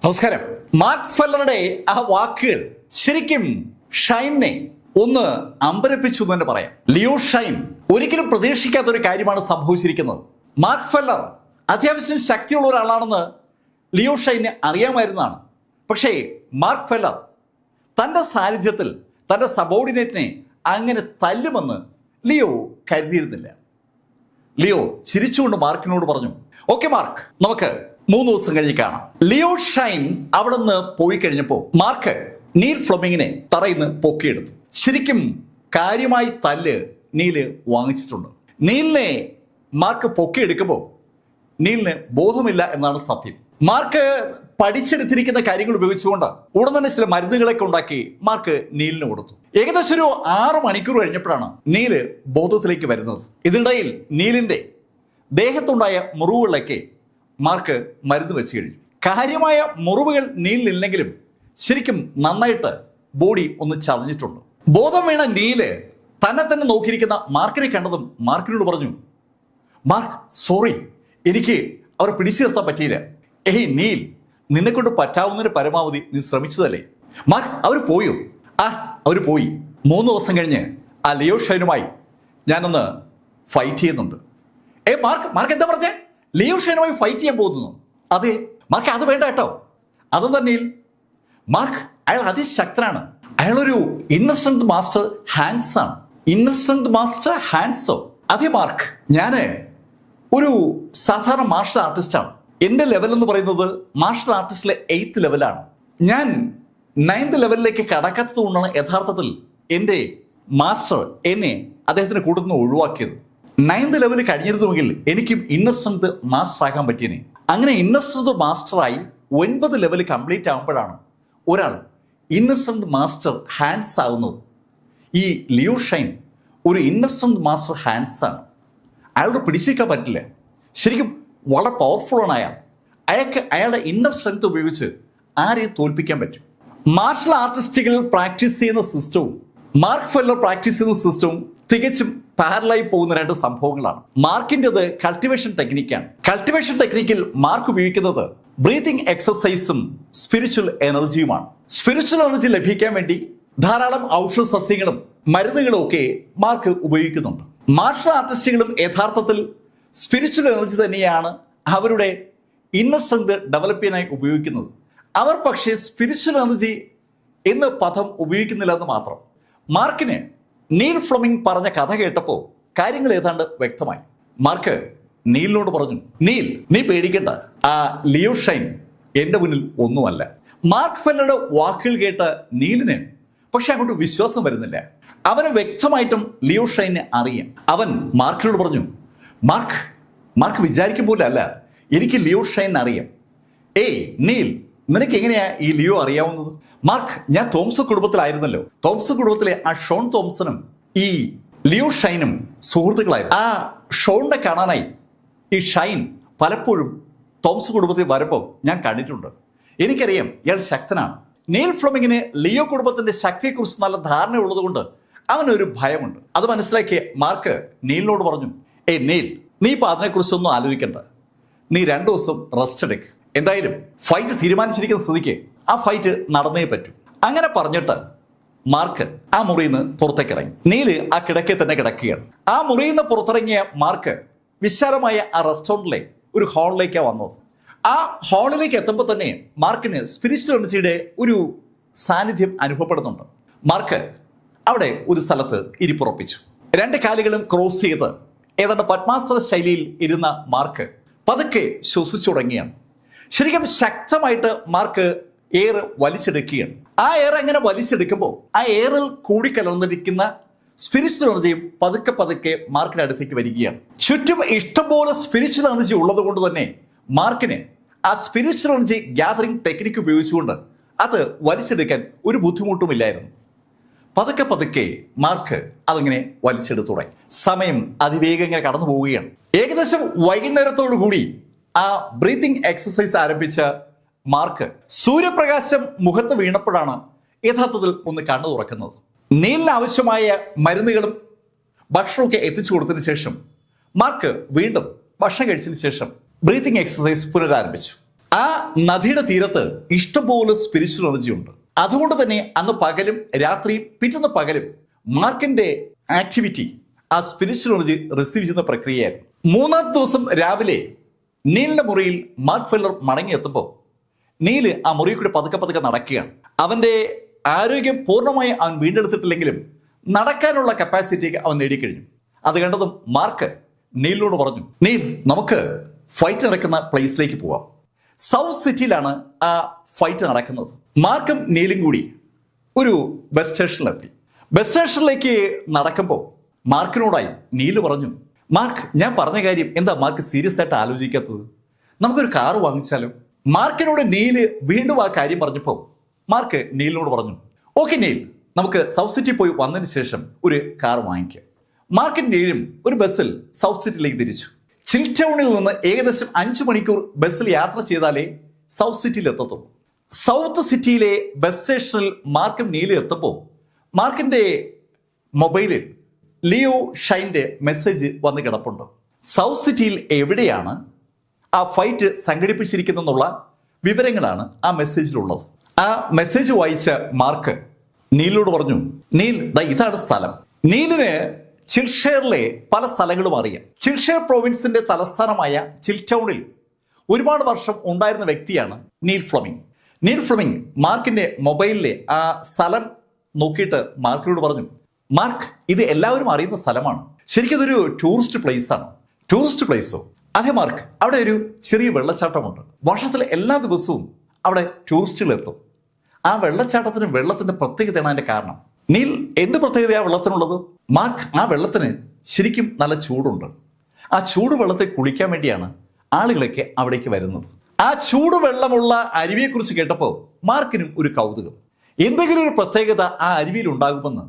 നമസ്കാരം. മാർക്ക് ഫെല്ലറുടെ ആ വാക്കുകൾ ശരിക്കും ഷൈനെ ഒന്ന് അമ്പരപ്പിച്ചു എന്ന് തന്നെ പറയാം. ലിയോ ഷൈൻ ഒരിക്കലും പ്രതീക്ഷിക്കാത്ത ഒരു കാര്യമാണ് സംഭവിച്ചിരിക്കുന്നത്. മാർക്ക് ഫെല്ലർ അത്യാവശ്യം ശക്തിയുള്ള ഒരാളാണെന്ന് ലിയോ ഷൈന് അറിയാമായിരുന്നതാണ്. പക്ഷേ മാർക്ക് ഫെല്ലർ തന്റെ സാന്നിധ്യത്തിൽ തന്റെ സബോർഡിനേറ്റിനെ അങ്ങനെ തല്ലുമെന്ന് ലിയോ കരുതിയിരുന്നില്ല. ലിയോ ചിരിച്ചുകൊണ്ട് മാർക്കിനോട് പറഞ്ഞു, ഓക്കെ മാർക്ക്, നമുക്ക് 3 ദിവസം കഴിഞ്ഞ് കാണാം. ലിയോ ഷൈൻ അവിടെ നിന്ന് പോയി കഴിഞ്ഞപ്പോൾ മാർക്ക് നീൽ ഫ്ലെമിങ്ങിനെ തറയിന്ന് പൊക്കിയെടുത്തു. ശരിക്കും കാര്യമായി തല്ല് നീല് വാങ്ങിച്ചിട്ടുണ്ട്. നീലിനെ മാർക്ക് പൊക്കിയെടുക്കുമ്പോൾ നീലിന് ബോധമില്ല എന്നാണ് സത്യം. മാർക്ക് പഠിച്ചെടുത്തിരിക്കുന്ന കാര്യങ്ങൾ ഉപയോഗിച്ചുകൊണ്ട് ഉടൻ തന്നെ ചില മരുന്നുകളൊക്കെ ഉണ്ടാക്കി മാർക്ക് നീലിന് കൊടുത്തു. ഏകദേശം ഒരു 6 മണിക്കൂർ കഴിഞ്ഞപ്പോഴാണ് നീല് ബോധത്തിലേക്ക് വരുന്നത്. ഇതിനിടയിൽ നീലിന്റെ ദേഹത്തുണ്ടായ മുറിവുകളിലൊക്കെ മാർക്ക് മരുന്ന് വെച്ച് കഴിഞ്ഞു. കാര്യമായ മുറിവുകൾ നീലിനില്ലെങ്കിലും ശരിക്കും നന്നായിട്ട് ബോഡി ഒന്ന് ചതഞ്ഞിട്ടുണ്ട്. ബോധം വീണ നീല് തന്നെ തന്നെ നോക്കിയിരിക്കുന്ന മാർക്കിനെ കണ്ടതും മാർക്കിനോട് പറഞ്ഞു, മാർക്ക് സോറി, എനിക്ക് അവരെ പിടിച്ചു നിർത്താൻ പറ്റിയില്ല. ഏയ് നീൽ, നിന്നെ കൊണ്ട് പറ്റാവുന്നതിന് പരമാവധി നീ ശ്രമിച്ചതല്ലേ. മാർക്ക്, അവർ പോയോ? അവർ പോയി. 3 ദിവസം കഴിഞ്ഞ് ആ ലിയോ ഷൈനുമായി ഞാനൊന്ന് ഫൈറ്റ് ചെയ്യുന്നുണ്ട്. മാർക്ക് എന്താ പറഞ്ഞേ? ലിയോ ഷൈനുമായി ഫൈറ്റ് ചെയ്യാൻ പോകുന്നു? അതെ മാർക്ക്, അത് വേണ്ട കേട്ടോ. അതെന്താ നീൽ? മാർക്ക്, അയാൾ അതിശക്തനാണ്. അയാളൊരു ഇന്നസെന്റ് മാസ്റ്റർ ഹാൻഡ്സ് ആണ്. ഇന്നസെന്റ് മാസ്റ്റർ ഹാൻഡ്സോ? അതെ മാർക്ക്, ഞാന് ഒരു സാധാരണ മാർഷൽ ആർട്ടിസ്റ്റാണ്. എന്റെ ലെവൽ എന്ന് പറയുന്നത് മാർഷൽ ആർട്ടിസ്റ്റിലെ 8th ലെവലാണ്. ഞാൻ 9th ലെവലിലേക്ക് കടക്കാത്തത് കൊണ്ടാണ് യഥാർത്ഥത്തിൽ എന്റെ മാസ്റ്റർ എന്നെ അദ്ദേഹത്തിന്റെ കൂട്ടത്തിൽ നിന്ന് ഒഴിവാക്കിയത്. 9th ലെവൽ കഴിഞ്ഞിരുന്നുവെങ്കിൽ എനിക്കും ഇന്നസെന്റ് മാസ്റ്റർ ആക്കാൻ പറ്റിയനെ. അങ്ങനെ ഇന്നസെന്റ് മാസ്റ്ററായി 9th ലെവൽ കംപ്ലീറ്റ് ആകുമ്പോഴാണ് ഒരാൾ ഇന്നസെന്റ് മാസ്റ്റർ ഹാൻഡ്സ് ആകുന്നത്. ഈ ലിയോ ഷൈൻ ഒരു ഇന്നസെന്റ് മാസ്റ്റർ ഹാൻഡ്സ് ആണ്. അയാളോട് പിടിച്ചേക്കാൻ പറ്റില്ല. ശരിക്കും വളരെ പവർഫുൾ ആണ് അയാൾ. അയാളുടെ ഇന്നർ സ്ട്രെങ്ത് ഉപയോഗിച്ച് ആരെയും തോൽപ്പിക്കാൻ പറ്റും. മാർഷൽ ആർട്ടിസ്റ്റുകൾ പ്രാക്ടീസ് ചെയ്യുന്ന സിസ്റ്റവും മാർക്ക് ഫെല്ലർ പ്രാക്ടീസ് ചെയ്യുന്ന സിസ്റ്റവും തികച്ചും പാരലായി പോകുന്ന 2 സംഭവങ്ങളാണ്. മാർക്കിൻ്റെത് കൾട്ടിവേഷൻ ടെക്നിക്കാണ്. കൾട്ടിവേഷൻ ടെക്നിക്കിൽ മാർക്ക് ഉപയോഗിക്കുന്നത് ബ്രീതിങ് എക്സസൈസും സ്പിരിച്വൽ എനർജിയുമാണ്. സ്പിരിച്വൽ എനർജി ലഭിക്കാൻ വേണ്ടി ധാരാളം ഔഷധ സസ്യങ്ങളും മരുന്നുകളും ഒക്കെ മാർക്ക് ഉപയോഗിക്കുന്നുണ്ട്. മാർഷൽ ആർട്ടിസ്റ്റുകളും യഥാർത്ഥത്തിൽ സ്പിരിച്വൽ എനർജി തന്നെയാണ് അവരുടെ ഇന്നർ സ്ട്രെങ്ത് ഡെവലപ്പ് ചെയ്യാനായി ഉപയോഗിക്കുന്നത്. അവർ പക്ഷേ സ്പിരിച്വൽ എനർജി എന്ന പദം ഉപയോഗിക്കുന്നില്ല എന്ന് മാത്രം. മാർക്കിന് നീൽ ഫ്ലെമിംഗ് പറഞ്ഞ കഥ കേട്ടപ്പോൾ കാര്യങ്ങൾ ഏതാണ്ട് വ്യക്തമായി. മാർക്ക് നീലിനോട് പറഞ്ഞു, നീൽ, നീ പേടിക്കണ്ട, ആ ലിയോ ഷൈൻ എന്റെ മുന്നിൽ ഒന്നുമല്ല. മാർക്ക് ഫെല്ലറുടെ വാക്കുകൾ കേട്ട നീലിന് പക്ഷെ അങ്ങോട്ട് വിശ്വാസം വരുന്നില്ല. അവന് വ്യക്തമായിട്ടും ലിയോ ഷൈനെ അറിയാം. അവൻ മാർക്കിനോട് പറഞ്ഞു, മാർക്ക് വിചാരിക്കും പോലെ അല്ല, എനിക്ക് ലിയോ ഷൈൻ അറിയാം. ഏയ് നീൽ, നിനക്ക് എങ്ങനെയാ ഈ ലിയോ അറിയാവുന്നത്? മാർക്ക്, ഞാൻ തോംസൺ കുടുംബത്തിലായിരുന്നല്ലോ. തോംസൺ കുടുംബത്തിലെ ആ ഷോൺ തോംസണും ഈ ലിയോ ഷൈനും സുഹൃത്തുക്കളായിരുന്നു. ആ ഷോണിനെ കാണാനായി ഈ ഷൈൻ പലപ്പോഴും തോംസൺ കുടുംബത്തിൽ വരുമ്പോൾ ഞാൻ കണ്ടിട്ടുണ്ട്. എനിക്കറിയാം ഇയാൾ ശക്തനാണ്. നീൽ ഫ്ലെമിങ്ങിന് ലിയോ കുടുംബത്തിന്റെ ശക്തിയെക്കുറിച്ച് നല്ല ധാരണ ഉള്ളതുകൊണ്ട് അവനൊരു ഭയമുണ്ട്. അത് മനസ്സിലാക്കിയ മാർക്ക് നീലിനോട് പറഞ്ഞു, ഏയ് നീൽ, നീ ഇപ്പൊ അതിനെക്കുറിച്ചൊന്നും ആലോചിക്കണ്ട. നീ 2 ദിവസം റെസ്റ്റ് എടുക്ക്. എന്തായാലും ഫൈറ്റ് തീരുമാനിച്ചിരിക്കുന്ന സ്ഥിതിക്ക് ആ ഫൈറ്റ് നടന്നേ പറ്റൂ. അങ്ങനെ പറഞ്ഞിട്ട് മാർക്ക് ആ മുറിയിൽ നിന്ന് പുറത്തേക്ക് ഇറങ്ങി. നീല് ആ കിടക്കയിൽ തന്നെ കിടക്കുകയാണ്. ആ മുറിയിൽ നിന്ന് പുറത്തിറങ്ങിയ മാർക്ക് വിശാലമായ ആ റെസ്റ്റോറൻറ്റിലെ ഒരു ഹാളിലേക്കാണ് വന്നത്. ആ ഹാളിലേക്ക് എത്തുമ്പോൾ തന്നെ മാർക്കിന് സ്പിരിച്വൽ എനർജിയുടെ ഒരു സാന്നിധ്യം അനുഭവപ്പെടുന്നുണ്ട്. മാർക്ക് അവിടെ ഒരു സ്ഥലത്ത് ഇരിപ്പുറപ്പിച്ചു. 2 കാലുകളും ക്രോസ് ചെയ്ത് ഏതാണ്ട് പത്മാസന ശൈലിയിൽ ഇരുന്ന മാർക്ക് പതുക്കെ ശ്വസിച്ചു തുടങ്ങിയാണ്. ശരിക്കും ശക്തമായിട്ട് മാർക്ക് എയർ വലിച്ചെടുക്കുകയാണ്. ആ എയർ എങ്ങനെ വലിച്ചെടുക്കുമ്പോൾ ആ എയറിൽ കൂടിക്കലർന്നിരിക്കുന്ന സ്പിരിച്വൽ എനർജിയും പതുക്കെ പതുക്കെ മാർക്കിന്റെ അടുത്തേക്ക് വരികയാണ്. ചുറ്റും ഇഷ്ടംപോലെ സ്പിരിച്വൽ എനർജി ഉള്ളത് കൊണ്ട് തന്നെ മാർക്കിന് ആ സ്പിരിച്വൽ എനർജി ഗ്യാതറിംഗ് ടെക്നിക്ക് ഉപയോഗിച്ചുകൊണ്ട് അത് വലിച്ചെടുക്കാൻ ഒരു ബുദ്ധിമുട്ടുമില്ലായിരുന്നു. പതുക്കെ പതുക്കെ മാർക്ക് അതിങ്ങനെ വലിച്ചെടുത്തു തുടങ്ങി. സമയം അതിവേഗം ഇങ്ങനെ കടന്നു പോവുകയാണ്. ഏകദേശം വൈകുന്നേരത്തോടു കൂടി ആ ബ്രീതിങ് എക്സസൈസ് ആരംഭിച്ച മാർക്ക് സൂര്യപ്രകാശം മുഖത്ത് വീണപ്പോഴാണ് യഥാർത്ഥത്തിൽ ഒന്ന് കണ്ണു തുറക്കുന്നത്. നീലിന് ആവശ്യമായ മരുന്നുകളും ഭക്ഷണമൊക്കെ എത്തിച്ചു കൊടുത്തതിന് ശേഷം മാർക്ക് വീണ്ടും ഭക്ഷണം കഴിച്ചതിന് ശേഷം ബ്രീതിങ് എക്സസൈസ് പുനരാരംഭിച്ചു. ആ നദിയുടെ തീരത്ത് ഇഷ്ടംപോലെ സ്പിരിച്വൽ എനർജി ഉണ്ട്. അതുകൊണ്ട് തന്നെ അന്ന് പകലും രാത്രിയും പിറ്റേന്ന് പകലും മാർക്കിന്റെ ആക്ടിവിറ്റി ആ സ്പിരിച്വൽ എനർജി റിസീവ് ചെയ്യുന്ന പ്രക്രിയയായിരുന്നു. മൂന്നാം ദിവസം രാവിലെ നീലിന്റെ മുറിയിൽ മാർക്ക് ഫെല്ലർ മടങ്ങിയെത്തുമ്പോൾ നീല് ആ മുറിയിൽ കൂടി പതുക്കെ പതുക്കെ നടക്കുകയാണ്. അവന്റെ ആരോഗ്യം പൂർണ്ണമായി അവൻ വീണ്ടെടുത്തിട്ടില്ലെങ്കിലും നടക്കാനുള്ള കപ്പാസിറ്റി അവൻ നേടിക്കഴിഞ്ഞു. അത് കണ്ടതും മാർക്ക് നീലിനോട് പറഞ്ഞു, നീൽ നമുക്ക് ഫൈറ്റ് നടക്കുന്ന പ്ലേസിലേക്ക് പോവാം. സൗത്ത് സിറ്റിയിലാണ് ആ ഫൈറ്റ് നടക്കുന്നത്. മാർക്കും നീലും കൂടി ഒരു ബസ് സ്റ്റേഷനിലെത്തി. ബസ് സ്റ്റേഷനിലേക്ക് നടക്കുമ്പോൾ മാർക്കിനോടായി നീല് പറഞ്ഞു, മാർക്ക് ഞാൻ പറഞ്ഞ കാര്യം എന്താ മാർക്ക് സീരിയസ് ആയിട്ട് ആലോചിക്കാത്തത്? നമുക്കൊരു കാറ് വാങ്ങിച്ചാലോ? മാർക്കിനോട് നീല് വീണ്ടും ആ കാര്യം പറഞ്ഞപ്പോൾ മാർക്ക് നീലിനോട് പറഞ്ഞു, ഓക്കെ നീൽ, നമുക്ക് സൗത്ത് സിറ്റി പോയി വന്നതിന് ശേഷം ഒരു കാർ വാങ്ങിക്കാം. മാർക്കും നീലും ഒരു ബസ്സിൽ സൗത്ത് സിറ്റിയിലേക്ക് തിരിച്ചു. ചിൽടൗണിൽ നിന്ന് ഏകദേശം 5 മണിക്കൂർ ബസ്സിൽ യാത്ര ചെയ്താലേ സൗത്ത് സിറ്റിയിൽ എത്തത്തുള്ളൂ. സൗത്ത് സിറ്റിയിലെ ബസ് സ്റ്റേഷനിൽ മാർക്കും നീലും എത്തുമ്പോൾ മാർക്കിന്റെ മൊബൈലിൽ ലിയോ ഷൈൻ്റെ മെസ്സേജ് വന്ന് കിടപ്പുണ്ട്. സൗത്ത് സിറ്റിയിൽ എവിടെയാണ് ആ ഫൈറ്റ് സംഘടിപ്പിച്ചിരിക്കുന്നുള്ള വിവരങ്ങളാണ് ആ മെസ്സേജിലുള്ളത്. ആ മെസ്സേജ് വായിച്ച മാർക്ക് നീലിനോട് പറഞ്ഞു, നീൽ ഇതാണ് സ്ഥലം. നീലിന് ചിൽഷെയറിലെ പല സ്ഥലങ്ങളും അറിയാം. ചിൽഷെയർ പ്രോവിൻസിന്റെ തലസ്ഥാനമായ ചിൽടൗണിൽ ഒരുപാട് വർഷം ഉണ്ടായിരുന്ന വ്യക്തിയാണ് നീൽ ഫ്ലെമിംഗ്. നീൽ ഫ്ലെമിംഗ് മാർക്കിന്റെ മൊബൈലിലെ ആ സ്ഥലം നോക്കിയിട്ട് മാർക്കിനോട് പറഞ്ഞു, മാർക്ക് ഇത് എല്ലാവരും അറിയുന്ന സ്ഥലമാണ്. ശരിക്കും ഇതൊരു ടൂറിസ്റ്റ് പ്ലേസ് ആണ്. ടൂറിസ്റ്റ് പ്ലേസോ? അതെ മാർക്ക്, അവിടെ ഒരു ചെറിയ വെള്ളച്ചാട്ടമുണ്ട്. വർഷത്തിലെ എല്ലാ ദിവസവും അവിടെ ടൂറിസ്റ്റുകൾ എത്തും. ആ വെള്ളച്ചാട്ടത്തിന് വെള്ളത്തിന്റെ പ്രത്യേകതയാണ് അതിന്റെ കാരണം. നീൽ, എന്ത് പ്രത്യേകതയാണ് വെള്ളത്തിനുള്ളത്? മാർക്ക്, ആ വെള്ളത്തിന് ശരിക്കും നല്ല ചൂടുണ്ട്. ആ ചൂട് വെള്ളത്തെ കുളിക്കാൻ വേണ്ടിയാണ് ആളുകളൊക്കെ അവിടേക്ക് വരുന്നത്. ആ ചൂട് വെള്ളമുള്ള അരുവിയെക്കുറിച്ച് കേട്ടപ്പോൾ മാർക്കിനും ഒരു കൗതുകം. എന്തെങ്കിലും ഒരു പ്രത്യേകത ആ അരുവിയിൽ ഉണ്ടാകുമെന്ന്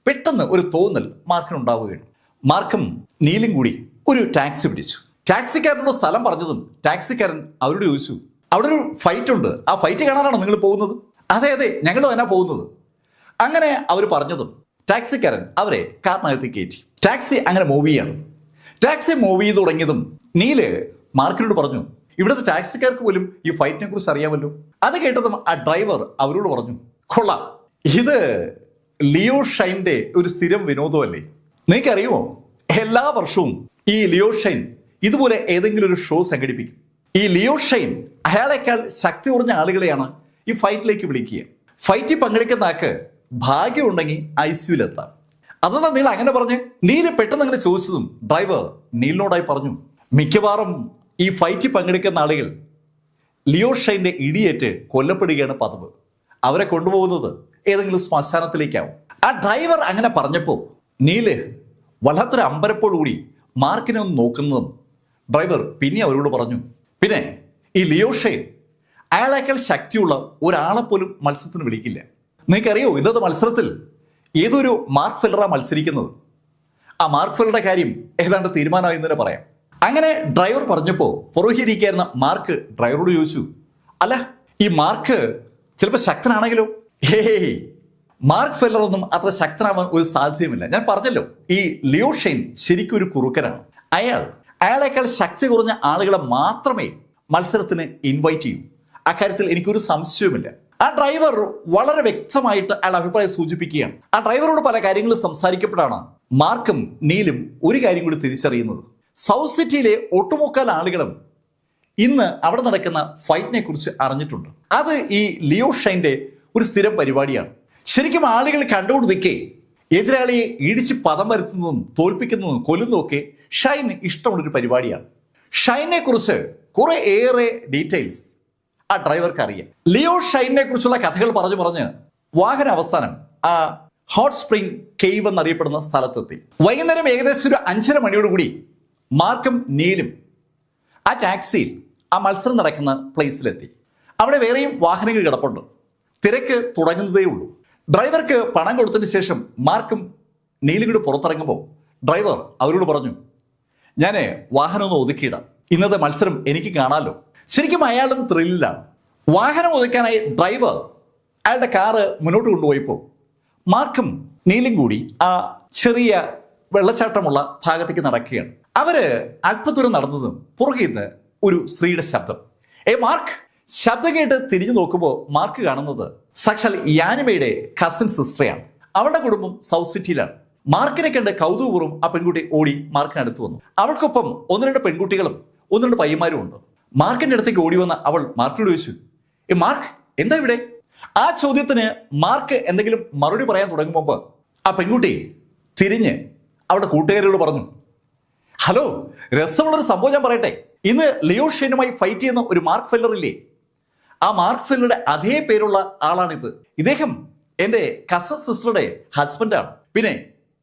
പെട്ടെന്ന് ഒരു തോന്നൽ മാർക്കിനുണ്ടാവുകയാണ്. മാർക്കും നീലും കൂടി ഒരു ടാക്സി പിടിച്ചു. ടാക്സിക്കാരനോട് സ്ഥലം പറഞ്ഞതും ടാക്സിക്കാരൻ അവരോട് ചോദിച്ചു, അവിടെ ഒരു ഫൈറ്റ് ഉണ്ട്, ആ ഫൈറ്റ് കാണാനാണോ നിങ്ങൾ പോകുന്നത്? അതെ അതെ, ഞങ്ങൾ തന്നെ പോകുന്നത്. അങ്ങനെ അവർ പറഞ്ഞതും ടാക്സിക്കാരൻ അവരെ കാറിനകത്ത് കയറ്റി. ടാക്സി അങ്ങനെ മൂവ് ചെയ്യാണ്. ടാക്സി മൂവ് ചെയ്ത് തുടങ്ങിയതും നീല് മാർക്കിനോട് പറഞ്ഞു, ഇവിടുത്തെ ടാക്സിക്കാർക്ക് പോലും ഈ ഫൈറ്റിനെ കുറിച്ച് അറിയാമല്ലോ. അത് കേട്ടതും ആ ഡ്രൈവർ അവരോട് പറഞ്ഞു, കൊള്ളാം, ഇത് ലിയോ ഷൈൻ്റെ ഒരു സ്ഥിരം വിനോദമല്ലേ? നിങ്ങൾക്കറിയുമോ, എല്ലാ വർഷവും ഈ ലിയോ ഷൈൻ ഇതുപോലെ ഏതെങ്കിലും ഒരു ഷോ സംഘടിപ്പിക്കും. ഈ ലിയോ ഷൈൻ അയാളെക്കാൾ ശക്തി കുറഞ്ഞ ആളുകളെയാണ് ഈ ഫൈറ്റിലേക്ക് വിളിക്കുക. ഫൈറ്റിൽ പങ്കെടുക്കുന്ന ആൾക്ക് ഭാഗ്യം ഉണ്ടെങ്കിൽ ICUവിലെത്താം. അതെന്താ നീൽ അങ്ങനെ പറഞ്ഞ്? നീല് പെട്ടെന്ന് അങ്ങനെ ചോദിച്ചതും ഡ്രൈവർ നീലിനോടായി പറഞ്ഞു, മിക്കവാറും ഈ ഫൈറ്റിൽ പങ്കെടുക്കുന്ന ആളുകൾ ലിയോ ഷൈൻ്റെ ഇടിയേറ്റ് കൊല്ലപ്പെടുകയാണ് പതിവ്. അവരെ കൊണ്ടുപോകുന്നത് ഏതെങ്കിലും ശ്മശാനത്തിലേക്കാവും. ആ ഡ്രൈവർ അങ്ങനെ പറഞ്ഞപ്പോൾ നീല് വല്ലാത്തൊരു അമ്പരപ്പോടുകൂടി മാർക്കിനെ ഒന്ന് നോക്കുന്നതും ഡ്രൈവർ പിന്നെ അവരോട് പറഞ്ഞു, പിന്നെ ഈ ലിയോ ഷൈൻ അയാളേക്കാൾ ശക്തിയുള്ള ഒരാളെ പോലും മത്സരത്തിന് വിളിക്കില്ല. നിങ്ങൾക്കറിയോ, ഇന്നത്തെ മത്സരത്തിൽ ഏതൊരു മാർക്ക് ഫെല്ലറാ മത്സരിക്കുന്നത്. ആ മാർക്ക് ഫെല്ലറുടെ കാര്യം ഏതാണ്ട് തീരുമാനമായി എന്ന് തന്നെ പറയാം. അങ്ങനെ ഡ്രൈവർ പറഞ്ഞപ്പോൾ പുറകിരിക്കായിരുന്ന മാർക്ക് ഡ്രൈവറോട് ചോദിച്ചു, അല്ല ഈ മാർക്ക് ചിലപ്പോൾ ശക്തനാണെങ്കിലോ? ഹേയ്, മാർക്ക് ഫെല്ലർ ഒന്നും അത്ര ശക്തനാവാൻ ഒരു സാധ്യതയുമില്ല. ഞാൻ പറഞ്ഞല്ലോ, ഈ ലിയോ ഷൈൻ ശരിക്കും ഒരു കുറുക്കനാണ്. അയാളേക്കാൾ ശക്തി കുറഞ്ഞ ആളുകളെ മാത്രമേ മത്സരത്തിന് ഇൻവൈറ്റ് ചെയ്യൂ. അക്കാര്യത്തിൽ എനിക്കൊരു സംശയവുമില്ല. ആ ഡ്രൈവർ വളരെ വ്യക്തമായിട്ട് അയാൾ അഭിപ്രായം സൂചിപ്പിക്കുകയാണ്. ആ ഡ്രൈവറോട് പല കാര്യങ്ങളും സംസാരിക്കപ്പെടാണ് മാർക്കും നീലും ഒരു കാര്യം കൂടി തിരിച്ചറിയുന്നത്. സൗത്ത് സിറ്റിയിലെ ഒട്ടുമുക്കാൽ ആളുകളും ഇന്ന് അവിടെ നടക്കുന്ന ഫൈറ്റിനെ കുറിച്ച് അറിഞ്ഞിട്ടുണ്ട്. അത് ഈ ലിയോ ഷൈൻ്റെ ഒരു സ്ഥിരം പരിപാടിയാണ്. ശരിക്കും ആളുകൾ കണ്ടുകൊണ്ട് നിൽക്കേ എതിരാളിയെ ഇടിച്ച് പദം വരുത്തുന്നതും തോൽപ്പിക്കുന്നതും കൊല്ലുന്നതും ഒക്കെ ഷൈന് ഇഷ്ടമുള്ളൊരു പരിപാടിയാണ്. ഷൈനെ കുറിച്ച് കുറെ ഏറെ ഡീറ്റെയിൽസ് ആ ഡ്രൈവർക്ക് അറിയാം. ലിയോ ഷൈനെ കുറിച്ചുള്ള കഥകൾ പറഞ്ഞ് വാഹന അവസാനം ആ ഹോട്ട് സ്പ്രിംഗ് കേവ് എന്നറിയപ്പെടുന്ന സ്ഥലത്തെത്തി. വൈകുന്നേരം ഏകദേശം ഒരു 5:30 മണിയോടുകൂടി മാർക്കും നീലും ആ ടാക്സിയിൽ ആ മത്സരം നടക്കുന്ന പ്ലേസിലെത്തി. അവിടെ വേറെയും വാഹനങ്ങൾ കിടപ്പുണ്ട്. തിരക്ക് തുടങ്ങുന്നതേ ഉള്ളൂ. ഡ്രൈവർക്ക് പണം കൊടുത്തതിന് ശേഷം മാർക്കും നീലും കൂടി പുറത്തിറങ്ങുമ്പോൾ ഡ്രൈവർ അവരോട് പറഞ്ഞു, ഞാൻ വാഹനം ഒന്ന് ഒതുക്കിയിടാം, ഇന്നത്തെ മത്സരം എനിക്ക് കാണാമല്ലോ. ശരിക്കും അയാളും ത്രില്ലിലാണ്. വാഹനം ഒതുക്കാനായി ഡ്രൈവർ അയാളുടെ കാറ് മുന്നോട്ട് കൊണ്ടുപോയപ്പോൾ മാർക്കും നീലും കൂടി ആ ചെറിയ വെള്ളച്ചാട്ടമുള്ള ഭാഗത്തേക്ക് നടക്കുകയാണ്. അവര് അല്പദൂരം നടന്നതും പുറകിൽ നിന്ന് ഒരു സ്ത്രീയുടെ ശബ്ദം, മാർക്ക്, ശബ്ദം കേട്ട് തിരിഞ്ഞു നോക്കുമ്പോൾ മാർക്ക് കാണുന്നത് സാക്ഷാൽ യാനിമയുടെ കസിൻ സിസ്റ്ററെയാണ്. അവളുടെ കുടുംബം സൗത്ത് സിറ്റിയിലാണ്. മാർക്കിനെ കണ്ട് കൗതുകപൂർവ്വം ആ പെൺകുട്ടി ഓടി മാർക്കിനടുത്ത് വന്നു. അവൾക്കൊപ്പം 1-2 പെൺകുട്ടികളും 1-2 പയ്യന്മാരും ഉണ്ട്. മാർക്കിന്റെ അടുത്തേക്ക് ഓടി വന്ന അവൾ മാർക്കിനോട് ചോദിച്ചു, മാർക്ക് എന്താ ഇവിടെ? ആ ചോദ്യത്തിന് മാർക്ക് എന്തെങ്കിലും മറുപടി പറയാൻ തുടങ്ങുമ്പോൾ ആ പെൺകുട്ടി തിരിഞ്ഞ് അവളുടെ കൂട്ടുകാരിയോട് പറഞ്ഞു, ഹലോ, രസമുള്ളൊരു സംഭവം ഞാൻ പറയട്ടെ. ഇന്ന് ലിയോ ഷൈനുമായി ഫൈറ്റ് ചെയ്യുന്ന ഒരു മാർക്ക് ഫെല്ലർ ഇല്ലേ, ആ മാർക്ക് ഫെല്ലറുടെ അതേ പേരുള്ള ആളാണിത്. ഇദ്ദേഹം എന്റെ കസിൻ സിസ്റ്ററുടെ ഹസ്ബൻഡാണ്. പിന്നെ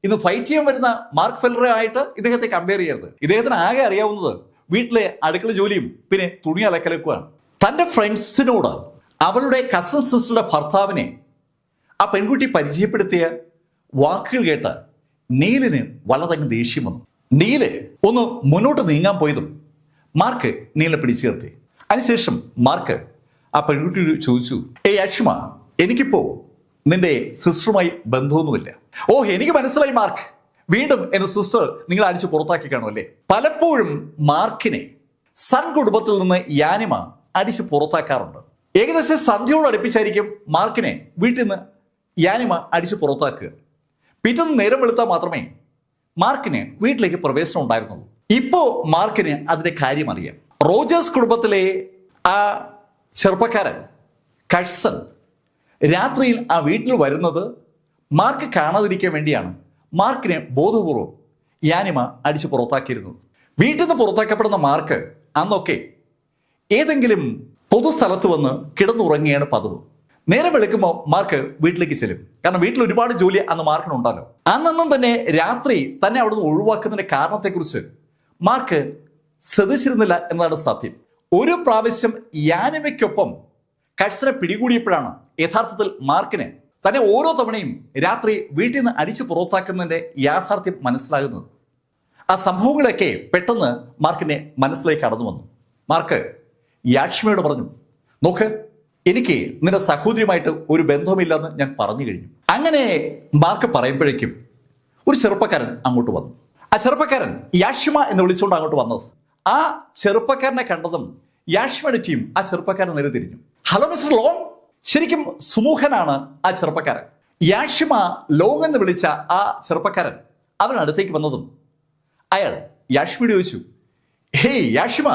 ഇന്ന് ഫൈറ്റ് ചെയ്യാൻ വരുന്ന മാർക്ക് ഫെല്ലറെ ആയിട്ട് ഇദ്ദേഹത്തെ കമ്പയർ ചെയ്യരുത്. ഇദ്ദേഹത്തിന് ആകെ അറിയാവുന്നത് വീട്ടിലെ അടുക്കള ജോലിയും പിന്നെ തുണി അലക്കലക്കുമാണ്. തന്റെ ഫ്രണ്ട്സിനോട് അവളുടെ കസിൻ സിസ്റ്ററുടെ ഭർത്താവിനെ ആ പെൺകുട്ടി പരിചയപ്പെടുത്തിയ വാക്കുകൾ കേട്ട് നീലിന് വളരെയധികം ദേഷ്യം വന്നു. നീല് ഒന്ന് മുന്നോട്ട് നീങ്ങാൻ പോയതും മാർക്ക് നീലിനെ പിടിച്ചു നിർത്തി. അതിനുശേഷം മാർക്ക് ആ പെൺകുട്ടി ചോദിച്ചു, അക്ഷമ, എനിക്കിപ്പോ നിന്റെ സിസ്റ്ററുമായി ബന്ധമൊന്നുമില്ല. ഓ, എനിക്ക് മനസ്സിലായി മാർക്ക്, വീണ്ടും എന്റെ സിസ്റ്റർ നിങ്ങൾ അടിച്ച് പുറത്താക്കി കാണും അല്ലേ? പലപ്പോഴും മാർക്കിനെ സൺ കുടുംബത്തിൽ നിന്ന് യാനിമ അടിച്ച് പുറത്താക്കാറുണ്ട്. ഏകദേശം സന്ധ്യയോട് അടുപ്പിച്ചായിരിക്കും മാർക്കിനെ വീട്ടിൽ നിന്ന് യാനിമ അടിച്ച് പുറത്താക്കുക. പിറ്റേന്ന് നേരം വെളുത്താൽ മാത്രമേ മാർക്കിന് വീട്ടിലേക്ക് പ്രവേശനം ഉണ്ടായിരുന്നുള്ളൂ. ഇപ്പോ മാർക്കിന് അതിന്റെ കാര്യം അറിയാം. റോജേഴ്സ് കുടുംബത്തിലെ ആ ചെറുപ്പക്കാരൻ കഴ്സൺ രാത്രിയിൽ ആ വീട്ടിൽ വരുന്നത് മാർക്ക് കാണാതിരിക്കാൻ വേണ്ടിയാണ് മാർക്കിനെ ബോധപൂർവം യാനിമ അടിച്ച് പുറത്താക്കിയിരുന്നത്. വീട്ടിൽ നിന്ന് പുറത്താക്കപ്പെടുന്ന മാർക്ക് അന്നൊക്കെ ഏതെങ്കിലും പൊതുസ്ഥലത്ത് വന്ന് കിടന്നുറങ്ങിയാണ് പതിവ്. നേരെ വെളുക്കുമ്പോൾ മാർക്ക് വീട്ടിലേക്ക് ചെല്ലും. കാരണം വീട്ടിൽ ഒരുപാട് ജോലി അന്ന് മാർക്കിനുണ്ടല്ലോ. അന്നൊന്നും തന്നെ രാത്രി തന്നെ അവിടുന്ന് ഒഴിവാക്കുന്നതിന്റെ കാരണത്തെക്കുറിച്ച് മാർക്ക് ശ്രദ്ധിച്ചിരുന്നില്ല എന്നതാണ് സത്യം. ഒരു പ്രാവശ്യം യാനിമയ്ക്കൊപ്പം കഴ്സനെ പിടികൂടിയപ്പോഴാണ് യഥാർത്ഥത്തിൽ മാർക്കിന് തന്നെ ഓരോ തവണയും രാത്രി വീട്ടിൽ നിന്ന് അടിച്ചു പുറത്താക്കുന്നതിന്റെ യാഥാർത്ഥ്യം മനസ്സിലാകുന്നത്. ആ സംഭവങ്ങളൊക്കെ പെട്ടെന്ന് മാർക്കിന്റെ മനസ്സിലേക്ക് കടന്നു വന്നു. മാർക്ക് യാക്ഷ്മയോട് പറഞ്ഞു, നോക്ക്, എനിക്ക് നിന്റെ സഹോദരിയുമായിട്ട് ഒരു ബന്ധവുമില്ലെന്ന് ഞാൻ പറഞ്ഞു കഴിഞ്ഞു. അങ്ങനെ മാർക്ക് പറയുമ്പോഴേക്കും ഒരു ചെറുപ്പക്കാരൻ അങ്ങോട്ട് വന്നു. ആ ചെറുപ്പക്കാരൻ യാക്ഷ്മ എന്ന് വിളിച്ചുകൊണ്ട് അങ്ങോട്ട് വന്നത്. ആ ചെറുപ്പക്കാരനെ കണ്ടതും യാക്ഷ്മയുടെ ടീം ആ ചെറുപ്പക്കാരൻ നേരെ തിരിഞ്ഞു. Hello mister long. ശരിക്കും സുമുഖനാണ് ആ ചെറുപ്പക്കാരൻ. യാക്ഷ്മ ലോങ് എന്ന് വിളിച്ച ആ ചെറുപ്പക്കാരൻ അവനടുത്തേക്ക് വന്നതും അയാൾ യാക്ഷ്മയോട് ചോദിച്ചു, ഹേയ് യാക്ഷ്മ,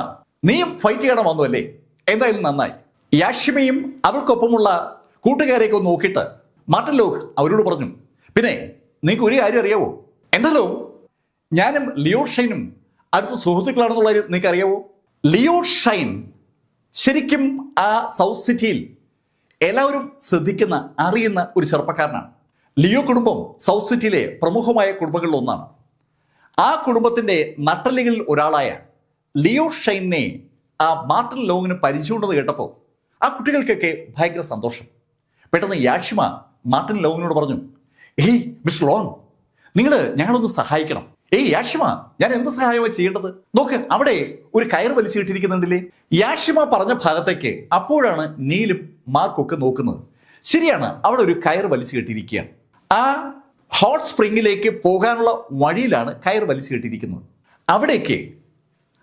നീയും ഫൈറ്റ് ചെയ്യണം വന്നു അല്ലേ? എന്തായാലും നന്നായി. യാക്ഷ്മയും അവൾക്കൊപ്പമുള്ള കൂട്ടുകാരെയൊക്കെ ഒന്ന് നോക്കിയിട്ട് മാർട്ടിൻ ലോങ് അവരോട് പറഞ്ഞു, പിന്നെ നിങ്ങൾക്ക് ഒരു കാര്യം അറിയാവോ? എന്തായാലും ഞാനും ലിയോ ഷൈനും അടുത്ത സുഹൃത്തുക്കളാണെന്നുള്ളത് നിങ്ങൾക്ക് അറിയാവോ? ലിയോ ഷൈൻ ശരിക്കും ആ സൗത്ത് സിറ്റിയിൽ എല്ലാവരും ശ്രദ്ധിക്കുന്ന അറിയുന്ന ഒരു ചെറുപ്പക്കാരനാണ്. ലിയോ കുടുംബം സൗത്ത് സിറ്റിയിലെ പ്രമുഖമായ കുടുംബങ്ങളിൽ ഒന്നാണ്. ആ കുടുംബത്തിന്റെ നട്ടലുകളിൽ ഒരാളായ ലിയോ ഷൈനെ ആ മാർട്ടിൻ ലോങ്ങിന് പരിചയമുണ്ടെന്ന് കേട്ടപ്പോൾ ആ കുട്ടികൾക്കൊക്കെ ഭയങ്കര സന്തോഷം. പെട്ടെന്ന് യാക്ഷ്മ മാർട്ടിൻ ലോങ്ങിനോട് പറഞ്ഞു, ഏയ് മിസ്റ്റർ ലോങ്, നിങ്ങൾ ഞങ്ങളൊന്ന് സഹായിക്കണം. ഏയ് യാക്ഷ്മ, ഞാൻ എന്ത് സഹായമാണ് ചെയ്യേണ്ടത്? നോക്ക്, അവിടെ ഒരു കയർ വലിച്ചു കിട്ടിയിരിക്കുന്നുണ്ടല്ലേ? യാക്ഷ്മ പറഞ്ഞ ഭാഗത്തേക്ക് അപ്പോഴാണ് നീലും മാർക്കൊക്കെ നോക്കുന്നത്. ശരിയാണ്, അവിടെ ഒരു കയർ വലിച്ചു കെട്ടിയിരിക്കുകയാണ്. ആ ഹോട്ട് സ്പ്രിങ്ങിലേക്ക് പോകാനുള്ള വഴിയിലാണ് കയർ വലിച്ചു കെട്ടിയിരിക്കുന്നത്. അവിടേക്ക്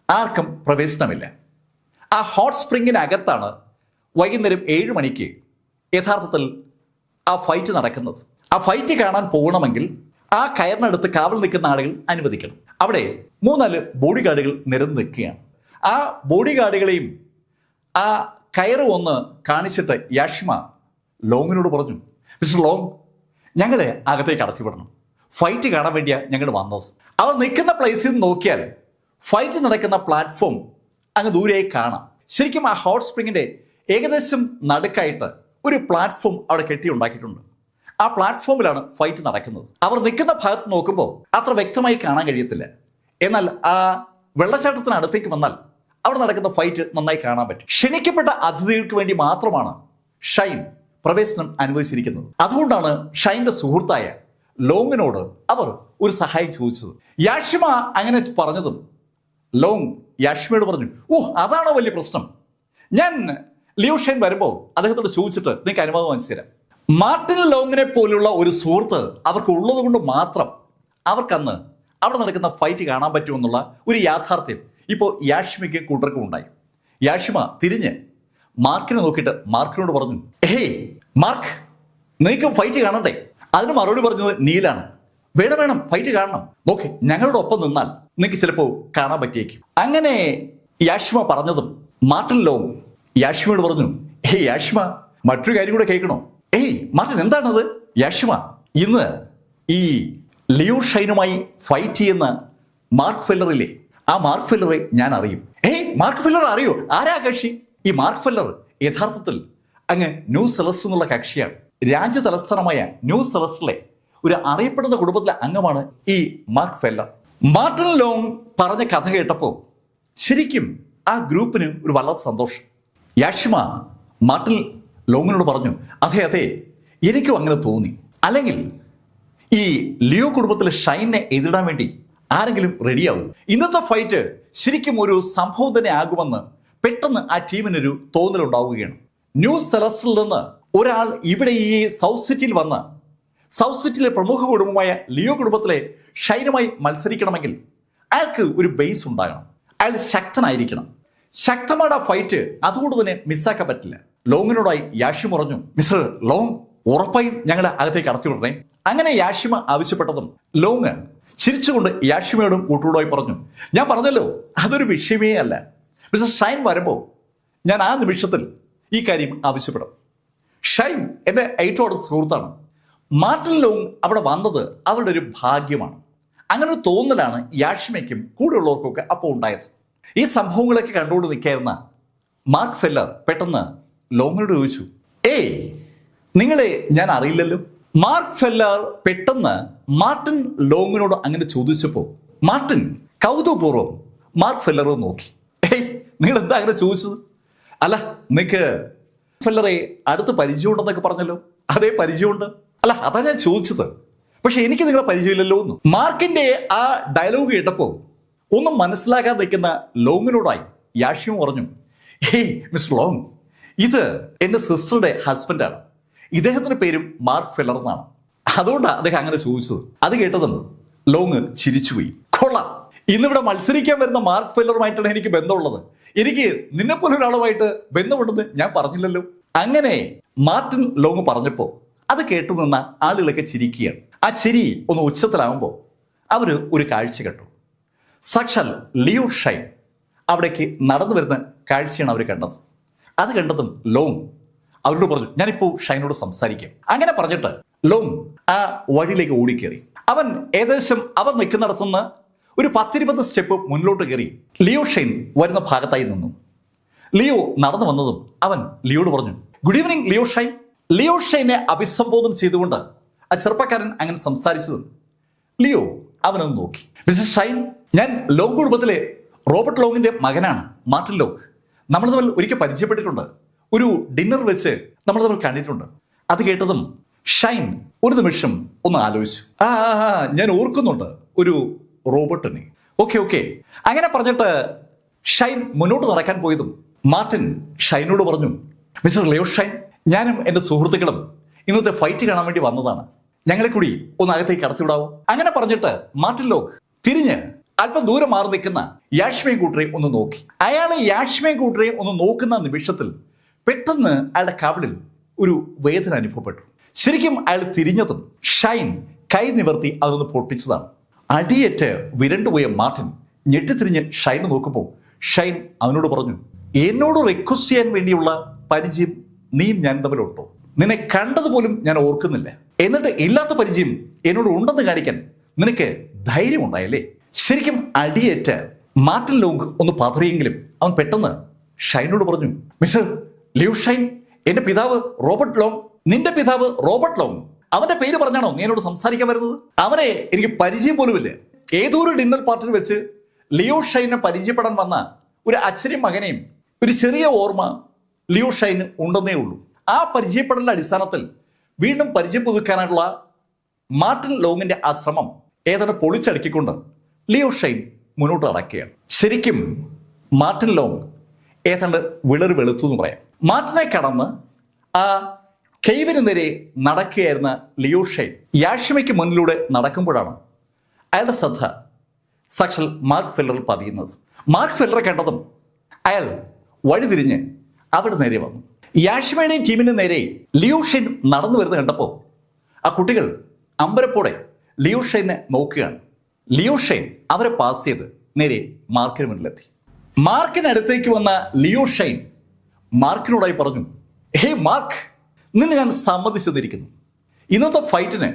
ആർക്കും പ്രവേശനമില്ല. ആ ഹോട്ട് സ്പ്രിങ്ങിനകത്താണ് വൈകുന്നേരം 7 മണിക്ക് യഥാർത്ഥത്തിൽ ആ ഫൈറ്റ് നടക്കുന്നത്. ആ ഫൈറ്റ് കാണാൻ പോകണമെങ്കിൽ ആ കയറിനടുത്ത് കാവൽ നിൽക്കുന്ന ആളുകൾ അനുവദിക്കണം. അവിടെ 3-4 ബോഡി ഗാർഡുകൾ നിരന്ന് നിൽക്കുകയാണ്. ആ ബോഡി ഗാർഡുകളെയും ആ കയറ് ഒന്ന് കാണിച്ചിട്ട് യാക്ഷ്മ ലോങ്ങിനോട് പറഞ്ഞു, മിസ്റ്റർ ലോങ്, ഞങ്ങളെ അകത്തേക്ക് അടച്ചുവിടണം. ഫൈറ്റ് കാണാൻ വേണ്ടിയാണ് ഞങ്ങൾ വന്നത്. അവർ നിൽക്കുന്ന പ്ലേസിൽ നിന്ന് നോക്കിയാൽ ഫൈറ്റ് നടക്കുന്ന പ്ലാറ്റ്ഫോം അങ്ങ് ദൂരെയായി കാണാം. ശരിക്കും ആ ഹോട്ട് സ്പ്രിങ്ങിന്റെ ഏകദേശം നടുക്കായിട്ട് ഒരു പ്ലാറ്റ്ഫോം അവിടെ കെട്ടിയുണ്ടാക്കിയിട്ടുണ്ട്. ആ പ്ലാറ്റ്ഫോമിലാണ് ഫൈറ്റ് നടക്കുന്നത്. അവർ നിൽക്കുന്ന ഭാഗത്ത് നോക്കുമ്പോൾ അത്ര വ്യക്തമായി കാണാൻ കഴിയത്തില്ല. എന്നാൽ ആ വെള്ളച്ചാട്ടത്തിന് അടുത്തേക്ക് വന്നാൽ അവിടെ നടക്കുന്ന ഫൈറ്റ് നന്നായി കാണാൻ പറ്റും. ക്ഷണിക്കപ്പെട്ട അതിഥികൾക്ക് വേണ്ടി മാത്രമാണ് ഷൈൻ പ്രവേശനം അനുവദിച്ചിരിക്കുന്നത്. അതുകൊണ്ടാണ് ഷൈൻ്റെ സുഹൃത്തായ ലോങ്ങിനോട് അവർ ഒരു സഹായം ചോദിച്ചത്. യാക്ഷ്മ അങ്ങനെ പറഞ്ഞതും ലോങ് യാക്ഷ്മയോട് പറഞ്ഞു, ഓ അതാണോ വലിയ പ്രശ്നം? ഞാൻ ലിയോ ഷൈൻ വരുമ്പോൾ അദ്ദേഹത്തോട് ചോദിച്ചിട്ട് നിങ്ങൾക്ക് അനുവാദം വാങ്ങിച്ചു തരാം. മാർട്ടിൻ ലോങ്ങിനെ പോലുള്ള ഒരു സുഹൃത്ത് അവർക്ക് ഉള്ളത് കൊണ്ട് മാത്രം അവർക്കന്ന് അവിടെ നടക്കുന്ന ഫൈറ്റ് കാണാൻ പറ്റുമെന്നുള്ള ഒരു യാഥാർത്ഥ്യം ഇപ്പോൾ യാക്ഷ്മയ്ക്ക് കൂട്ടർക്കും ഉണ്ടായി. യാക്ഷ്മ തിരിഞ്ഞ് മാർക്കിനെ നോക്കിയിട്ട് മാർക്കിനോട് പറഞ്ഞു, ഹേയ് മാർക്ക്, നിനക്ക് ഫൈറ്റ് കാണണ്ടേ? അതിന് മറുപടി പറഞ്ഞത് നീലാണ്. വേണം ഫൈറ്റ് കാണണം, നോക്ക് ഞങ്ങളുടെ ഒപ്പം നിന്നാൽ നിനക്ക് ചിലപ്പോൾ കാണാൻ പറ്റിയേക്കും. അങ്ങനെ യാഷിമ പറഞ്ഞതും മാർട്ടിൻ ലോങ് യാഷിമയോട് പറഞ്ഞു, ഹേയ് യാഷിമ, മറ്റൊരു കാര്യം കൂടെ കേൾക്കണോ? ഏയ് മാർട്ടിൻ, എന്താണത്? യാഷിമ, ഇന്ന് ഈ ലിയോ ഷൈനുമായി ഫൈറ്റ് ചെയ്യുന്ന മാർക്ക് ഫെല്ലറില്ലേ, ആ മാർക്ക് ഫെല്ലറെ ഞാൻ അറിയും. മാർക്ക് ഫെല്ലർ അറിയോ? ആരാ കക്ഷി? ഈ മാർക്ക് ഫെല്ലർ യഥാർത്ഥത്തിൽ അങ്ങ് ന്യൂ സെലസ്റ്റ് എന്നുള്ള കക്ഷിയാണ്. രാജ്യ തലസ്ഥാനമായ ന്യൂ സെലസ്റ്റിലെ ഒരു അറിയപ്പെടുന്ന കുടുംബത്തിലെ അംഗമാണ് ഈ മാർക്ക് ഫെല്ലർ. മാർട്ടിൻ ലോങ് പറഞ്ഞ കഥ കേട്ടപ്പോൾ ശരിക്കും ആ ഗ്രൂപ്പിന് ഒരു വല്ലാത്ത സന്തോഷം. യാഷിമ മാർട്ടിൻ ലോങ്ങിനോട് പറഞ്ഞു, അതെ എനിക്കും അങ്ങനെ തോന്നി. അല്ലെങ്കിൽ ഈ ലിയോ കുടുംബത്തിലെ ഷൈനെ എതിരിടാൻ വേണ്ടി ആരെങ്കിലും റെഡിയാവും. ഇന്നത്തെ ഫൈറ്റ് ശരിക്കും ഒരു സംഭവം തന്നെ ആകുമെന്ന് പെട്ടെന്ന് ആ ടീമിനൊരു തോന്നലുണ്ടാവുകയാണ്. ന്യൂ സെലസ്റ്റിൽ നിന്ന് ഒരാൾ ഇവിടെ ഈ സൗത്ത് സിറ്റിയിൽ വന്ന് സൗത്ത് സിറ്റിയിലെ പ്രമുഖ കുടുംബമായ ലിയോ കുടുംബത്തിലെ ഷൈനുമായി മത്സരിക്കണമെങ്കിൽ അയാൾക്ക് ഒരു ബേസ് ഉണ്ടാകണം. അയാൾ ശക്തനായിരിക്കണം. ശക്തമായ ഫൈറ്റ് അതുകൊണ്ട് തന്നെ മിസ്സാക്കാൻ പറ്റില്ല. ലോങ്ങിനോടായി യാഷിമ പറഞ്ഞു, മിസ്റ്റർ ലോങ്, ഉറപ്പായും ഞങ്ങളുടെ അകത്തേക്ക് കടത്തി വിടണേ. അങ്ങനെ യാഷിമ ആവശ്യപ്പെട്ടതും ലോങ് ചിരിച്ചുകൊണ്ട് യാഷിമയോടും കൂട്ടുകൂടായി പറഞ്ഞു, ഞാൻ പറഞ്ഞല്ലോ അതൊരു വിഷയമേ അല്ല. മിസ്റ്റർ ഷൈൻ വരുമ്പോൾ ഞാൻ ആ നിമിഷത്തിൽ ഈ കാര്യം ആവശ്യപ്പെടും. ഷൈൻ എൻ്റെ ഏറ്റവും അടുത്ത സുഹൃത്താണ്. മാർട്ടിൻ ലോങ് അവിടെ വന്നത് അവരുടെ ഒരു ഭാഗ്യമാണ്. അങ്ങനെ ഒരു തോന്നലാണ് യാഷിമയ്ക്കും കൂടെയുള്ളവർക്കൊക്കെ അപ്പോൾ ഉണ്ടായത്. ഈ സംഭവങ്ങളൊക്കെ കണ്ടുകൊണ്ട് നിൽക്കായിരുന്ന മാർക്ക് ഫെല്ലർ പെട്ടെന്ന് ലോങ്ങിനോട് ചോദിച്ചു, നിങ്ങളെ ഞാൻ അറിയില്ലല്ലോ. മാർക്ക് ഫെല്ലർ പെട്ടെന്ന് മാർട്ടിൻ ലോങ്ങിനോട് അങ്ങനെ ചോദിച്ചപ്പോൾ മാർട്ടിൻ കൗതുകപൂർവ്വം മാർക്ക് ഫെല്ലറെ നോക്കി. നിങ്ങൾ എന്താ അങ്ങനെ ചോദിച്ചത്? അല്ല, നിനക്ക് ഫെല്ലറെ അടുത്ത് പരിചയമുണ്ടെന്നൊക്കെ പറഞ്ഞല്ലോ. അതേ പരിചയമുണ്ട്. അല്ല, അതാ ഞാൻ ചോദിച്ചത്. പക്ഷെ എനിക്ക് നിങ്ങളെ പരിചയമില്ലല്ലോ എന്ന്. മാർക്കിന്റെ ആ ഡയലോഗ് കേട്ടപ്പോൾ ഒന്നും മനസ്സിലാക്കാതെ നിൽക്കുന്ന ലോങ്ങിനോടായി യാഷിമ പറഞ്ഞു, മിസ്റ്റർ ലോങ്, ഇത് എൻ്റെ സിസ്റ്ററുടെ ഹസ്ബൻഡാണ്. ഇദ്ദേഹത്തിന്റെ പേരും മാർക്ക് ഫെല്ലർ എന്നാണ്. അതുകൊണ്ടാണ് അദ്ദേഹം അങ്ങനെ ചോദിച്ചത്. അത് കേട്ടതും ലോങ് ചിരിച്ചുപോയി. കൊള്ളാം, ഇന്നിവിടെ മത്സരിക്കാൻ വരുന്ന മാർക്ക് ഫെല്ലറുമായിട്ടാണ് എനിക്ക് ബന്ധമുള്ളത്. എനിക്ക് നിന്നെപ്പോലെ ഒരാളുമായിട്ട് ബന്ധമുണ്ടെന്ന് ഞാൻ പറഞ്ഞില്ലല്ലോ. അങ്ങനെ മാർട്ടിൻ ലോങ് പറഞ്ഞപ്പോൾ അത് കേട്ടു നിന്ന ആളുകളൊക്കെ ചിരിക്കുകയാണ്. ആ ചിരി ഒന്ന് ഉച്ചത്തിലാകുമ്പോൾ അവര് ഒരു കാഴ്ച കണ്ടു. സാക്ഷാൽ ലിയോ ഷൈൻ അവിടേക്ക് നടന്നു വരുന്ന കാഴ്ചയാണ് അവർ കണ്ടത്. അത് കണ്ടതും ലോങ് അവരോട് പറഞ്ഞു, ഞാനിപ്പോൾ ഷൈനോട് സംസാരിക്കാം. അങ്ങനെ പറഞ്ഞിട്ട് ലോങ് ആ വഴിയിലേക്ക് ഓടിക്കേറി. അവൻ ഏകദേശം അവർ നിൽക്കുന്നിടത്തുനിന്ന് ഒരു 10-20 സ്റ്റെപ്പ് മുന്നിലോട്ട് കയറി ലിയോ ഷൈൻ വരുന്ന ഭാഗത്തായി നിന്നു. ലിയോ നടന്നു വന്നതും അവൻ ലിയോട് പറഞ്ഞു, good evening Leo Shine. Leo ഷൈനെ അഭിസംബോധന ചെയ്തുകൊണ്ട് ആ ചെറുപ്പക്കാരൻ അങ്ങനെ സംസാരിച്ചതും ലിയോ അവനൊന്ന് നോക്കി. മിസ്റ്റർ ഷൈൻ, ഞാൻ ലോങ് കുടുംബത്തിലെ റോബർട്ട് ലോങ്ങിന്റെ മകനാണ്, മാർട്ടിൻ ലോങ്. നമ്മൾ തമ്മിൽ ഒരിക്കൽ പരിചയപ്പെട്ടിട്ടുണ്ട്. ഒരു ഡിന്നർ വെച്ച് നമ്മൾ തമ്മിൽ കണ്ടിട്ടുണ്ട്. അത് കേട്ടതും ഷൈൻ ഒരു നിമിഷം ഒന്ന് ആലോചിച്ചു. ഞാൻ ഓർക്കുന്നുണ്ട് ഒരു റോബർട്ടിനെ. ഓക്കെ. അങ്ങനെ പറഞ്ഞിട്ട് ഷൈൻ മുന്നോട്ട് നടക്കാൻ പോയതും മാർട്ടിൻ ഷൈനോട് പറഞ്ഞു, മിസ്റ്റർ ലിയോ ഷൈൻ, ഞാനും എൻ്റെ സുഹൃത്തുക്കളും ഇന്നത്തെ ഫൈറ്റ് കാണാൻ വേണ്ടി വന്നതാണ്. ഞങ്ങളെ കൂടി ഒന്ന് അകത്തേക്ക് കടത്തിവിടാവോ? അങ്ങനെ പറഞ്ഞിട്ട് മാർട്ടിൻ ലോങ് തിരിഞ്ഞ് അല്പം ദൂരം മാറി നിൽക്കുന്ന യാഷ്മയും കൂട്ടരെയും ഒന്ന് നോക്കി. അയാളെ യാഷ്മയും കൂട്ടരെയും ഒന്ന് നോക്കുന്ന നിമിഷത്തിൽ പെട്ടെന്ന് അയാളുടെ കവിളിൽ ഒരു വേദന അനുഭവപ്പെട്ടു. ശരിക്കും അയാൾ തിരിഞ്ഞതും ഷൈൻ കൈ നിവർത്തി അതൊന്ന് പൊട്ടിച്ചതാണ്. അടിയേറ്റ് വിരണ്ടുപോയ മാർട്ടിൻ ഞെട്ടിത്തിരിഞ്ഞ് ഷൈനെ നോക്കുമ്പോൾ ഷൈൻ അവനോട് പറഞ്ഞു, എന്നോട് റിക്വസ്റ്റ് ചെയ്യാൻ വേണ്ടിയുള്ള പരിചയം നീയും ഞാൻ തമ്മിലുണ്ടോ? നിന്നെ കണ്ടതുപോലും ഞാൻ ഓർക്കുന്നില്ല. എന്നിട്ട് ഇല്ലാത്ത പരിചയം എന്നോട് ഉണ്ടെന്ന് കാണിക്കാൻ നിനക്ക് ധൈര്യം ഉണ്ടായല്ലേ? ശരിക്കും അടിയേറ്റ് മാർട്ടിൻ ലോങ് ഒന്ന് പതറിയെങ്കിലും അവൻ പെട്ടെന്ന് ഷൈനോട് പറഞ്ഞു, മിസ്റ്റർ ലിയോ ഷൈൻ, എന്റെ പിതാവ് റോബർട്ട് ലോങ്. നിന്റെ പിതാവ് റോബർട്ട് ലോങ്, അവന്റെ പേര് പറഞ്ഞാണോ നീ എന്നോട് സംസാരിക്കാൻ വരുന്നത്? അവനെ എനിക്ക് പരിചയം പോലുമില്ല. ഏതോ ഒരു ഡിന്നർ പാർട്ടിയിൽ വെച്ച് ലിയോ ഷൈനെ പരിചയപ്പെടാൻ വന്ന ഒരു അച്ഛനെയും മകനെയും ഒരു ചെറിയ ഓർമ്മ ലിയോ ഷൈന് ഉണ്ടെന്നേ ഉള്ളൂ. ആ പരിചയപ്പെടലിന്റെ അടിസ്ഥാനത്തിൽ വീണ്ടും പരിചയം പുതുക്കാനുള്ള മാർട്ടിൻ ലോങ്ങിന്റെ ആ ശ്രമം ഏതാണ്ട് പൊളിച്ചടുക്കിക്കൊണ്ട് ലിയോ ഷൈൻ മുന്നോട്ട് നടക്കുകയാണ്. ശരിക്കും മാർട്ടിൻ ലോങ് ഏതാണ്ട് വിളറി വെളുത്തു എന്ന് പറയാം. മാർട്ടിനെ കടന്ന് ആ കെയ്വിന് നേരെ നടക്കുകയായിരുന്ന ലിയോ ഷൈൻ യാഷിമയ്ക്ക് മുന്നിലൂടെ നടക്കുമ്പോഴാണ് അയാളുടെ ശ്രദ്ധ സാക്ഷാൽ മാർക്ക് ഫെല്ലറിൽ പതിയുന്നത്. മാർക്ക് ഫെല്ലറെ കണ്ടതും അയാൾ വഴിതിരിഞ്ഞ് അവിടെ നേരെ വന്നു. യാഷ്മയുടെയും ടീമിന്റെ നേരെ ലിയോ ഷൈൻ നടന്നു വരുന്നത് കണ്ടപ്പോൾ ആ കുട്ടികൾ അമ്പരപ്പോടെ ലിയോ ഷൈനെ നോക്കുകയാണ്. ലിയോ ഷൈൻ അവരെ പാസ് ചെയ്ത് നേരെ മാർക്കിന് മുന്നിലെത്തി. മാർക്കിനടുത്തേക്ക് വന്ന ലിയോ ഷൈൻ മാർക്കിനോടായി പറഞ്ഞു, ഹേ മാർക്ക്, നിന്നെ ഞാൻ സമ്മതിച്ചിരിക്കുന്നു. ഇന്നത്തെ ഫൈറ്റിന്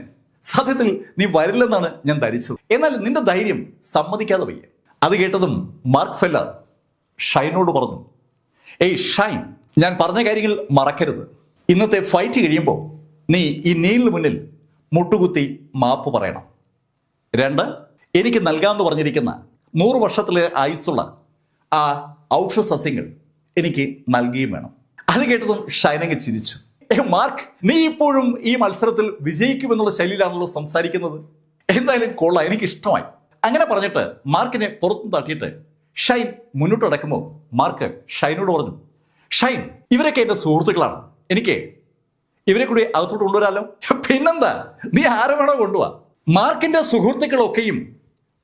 സത്യത്തിൽ നീ വരില്ലെന്നാണ് ഞാൻ ധരിച്ചത്. എന്നാൽ നിന്റെ ധൈര്യം സമ്മതിക്കാതെ വയ്യ. അത് കേട്ടതും മാർക്ക് ഫെല്ലർ ഷൈനോട് പറഞ്ഞു, ഏയ് ഷൈൻ, ഞാൻ പറഞ്ഞ കാര്യങ്ങൾ മറക്കരുത്. ഇന്നത്തെ ഫൈറ്റ് കഴിയുമ്പോൾ നീ ഈ നീലിന് മുന്നിൽ മുട്ടുകുത്തി മാപ്പ് പറയണം. 2, എനിക്ക് നൽകാമെന്ന് പറഞ്ഞിരിക്കുന്ന 100 വർഷത്തിലെ ആയുസ്സുള്ള ആ ഔഷധ സസ്യങ്ങൾ എനിക്ക് നൽകുകയും വേണം. അത് കേട്ടതും ഷൈനങ്ങ് ചിരിച്ചു. മാർക്ക്, നീ ഇപ്പോഴും ഈ മത്സരത്തിൽ വിജയിക്കുമെന്നുള്ള ശൈലിയിലാണല്ലോ സംസാരിക്കുന്നത്. എന്തായാലും കൊള്ളാം, എനിക്ക് ഇഷ്ടമായി. അങ്ങനെ പറഞ്ഞിട്ട് മാർക്കിനെ പുറത്തും തട്ടിയിട്ട് ഷൈൻ മുന്നോട്ട് നടക്കുമ്പോൾ മാർക്ക് ഷൈനോട് പറഞ്ഞു, ഷൈൻ, ഇവരൊക്കെ എൻ്റെ സുഹൃത്തുക്കളാണ്, എനിക്ക് ഇവരെ കൂടി അകത്തോട്ട് കൊണ്ടുവരാമല്ലോ. പിന്നെന്താ, നീ ആരെ വേണോ കൊണ്ടുപോവാ. മാർക്കിന്റെ സുഹൃത്തുക്കളൊക്കെയും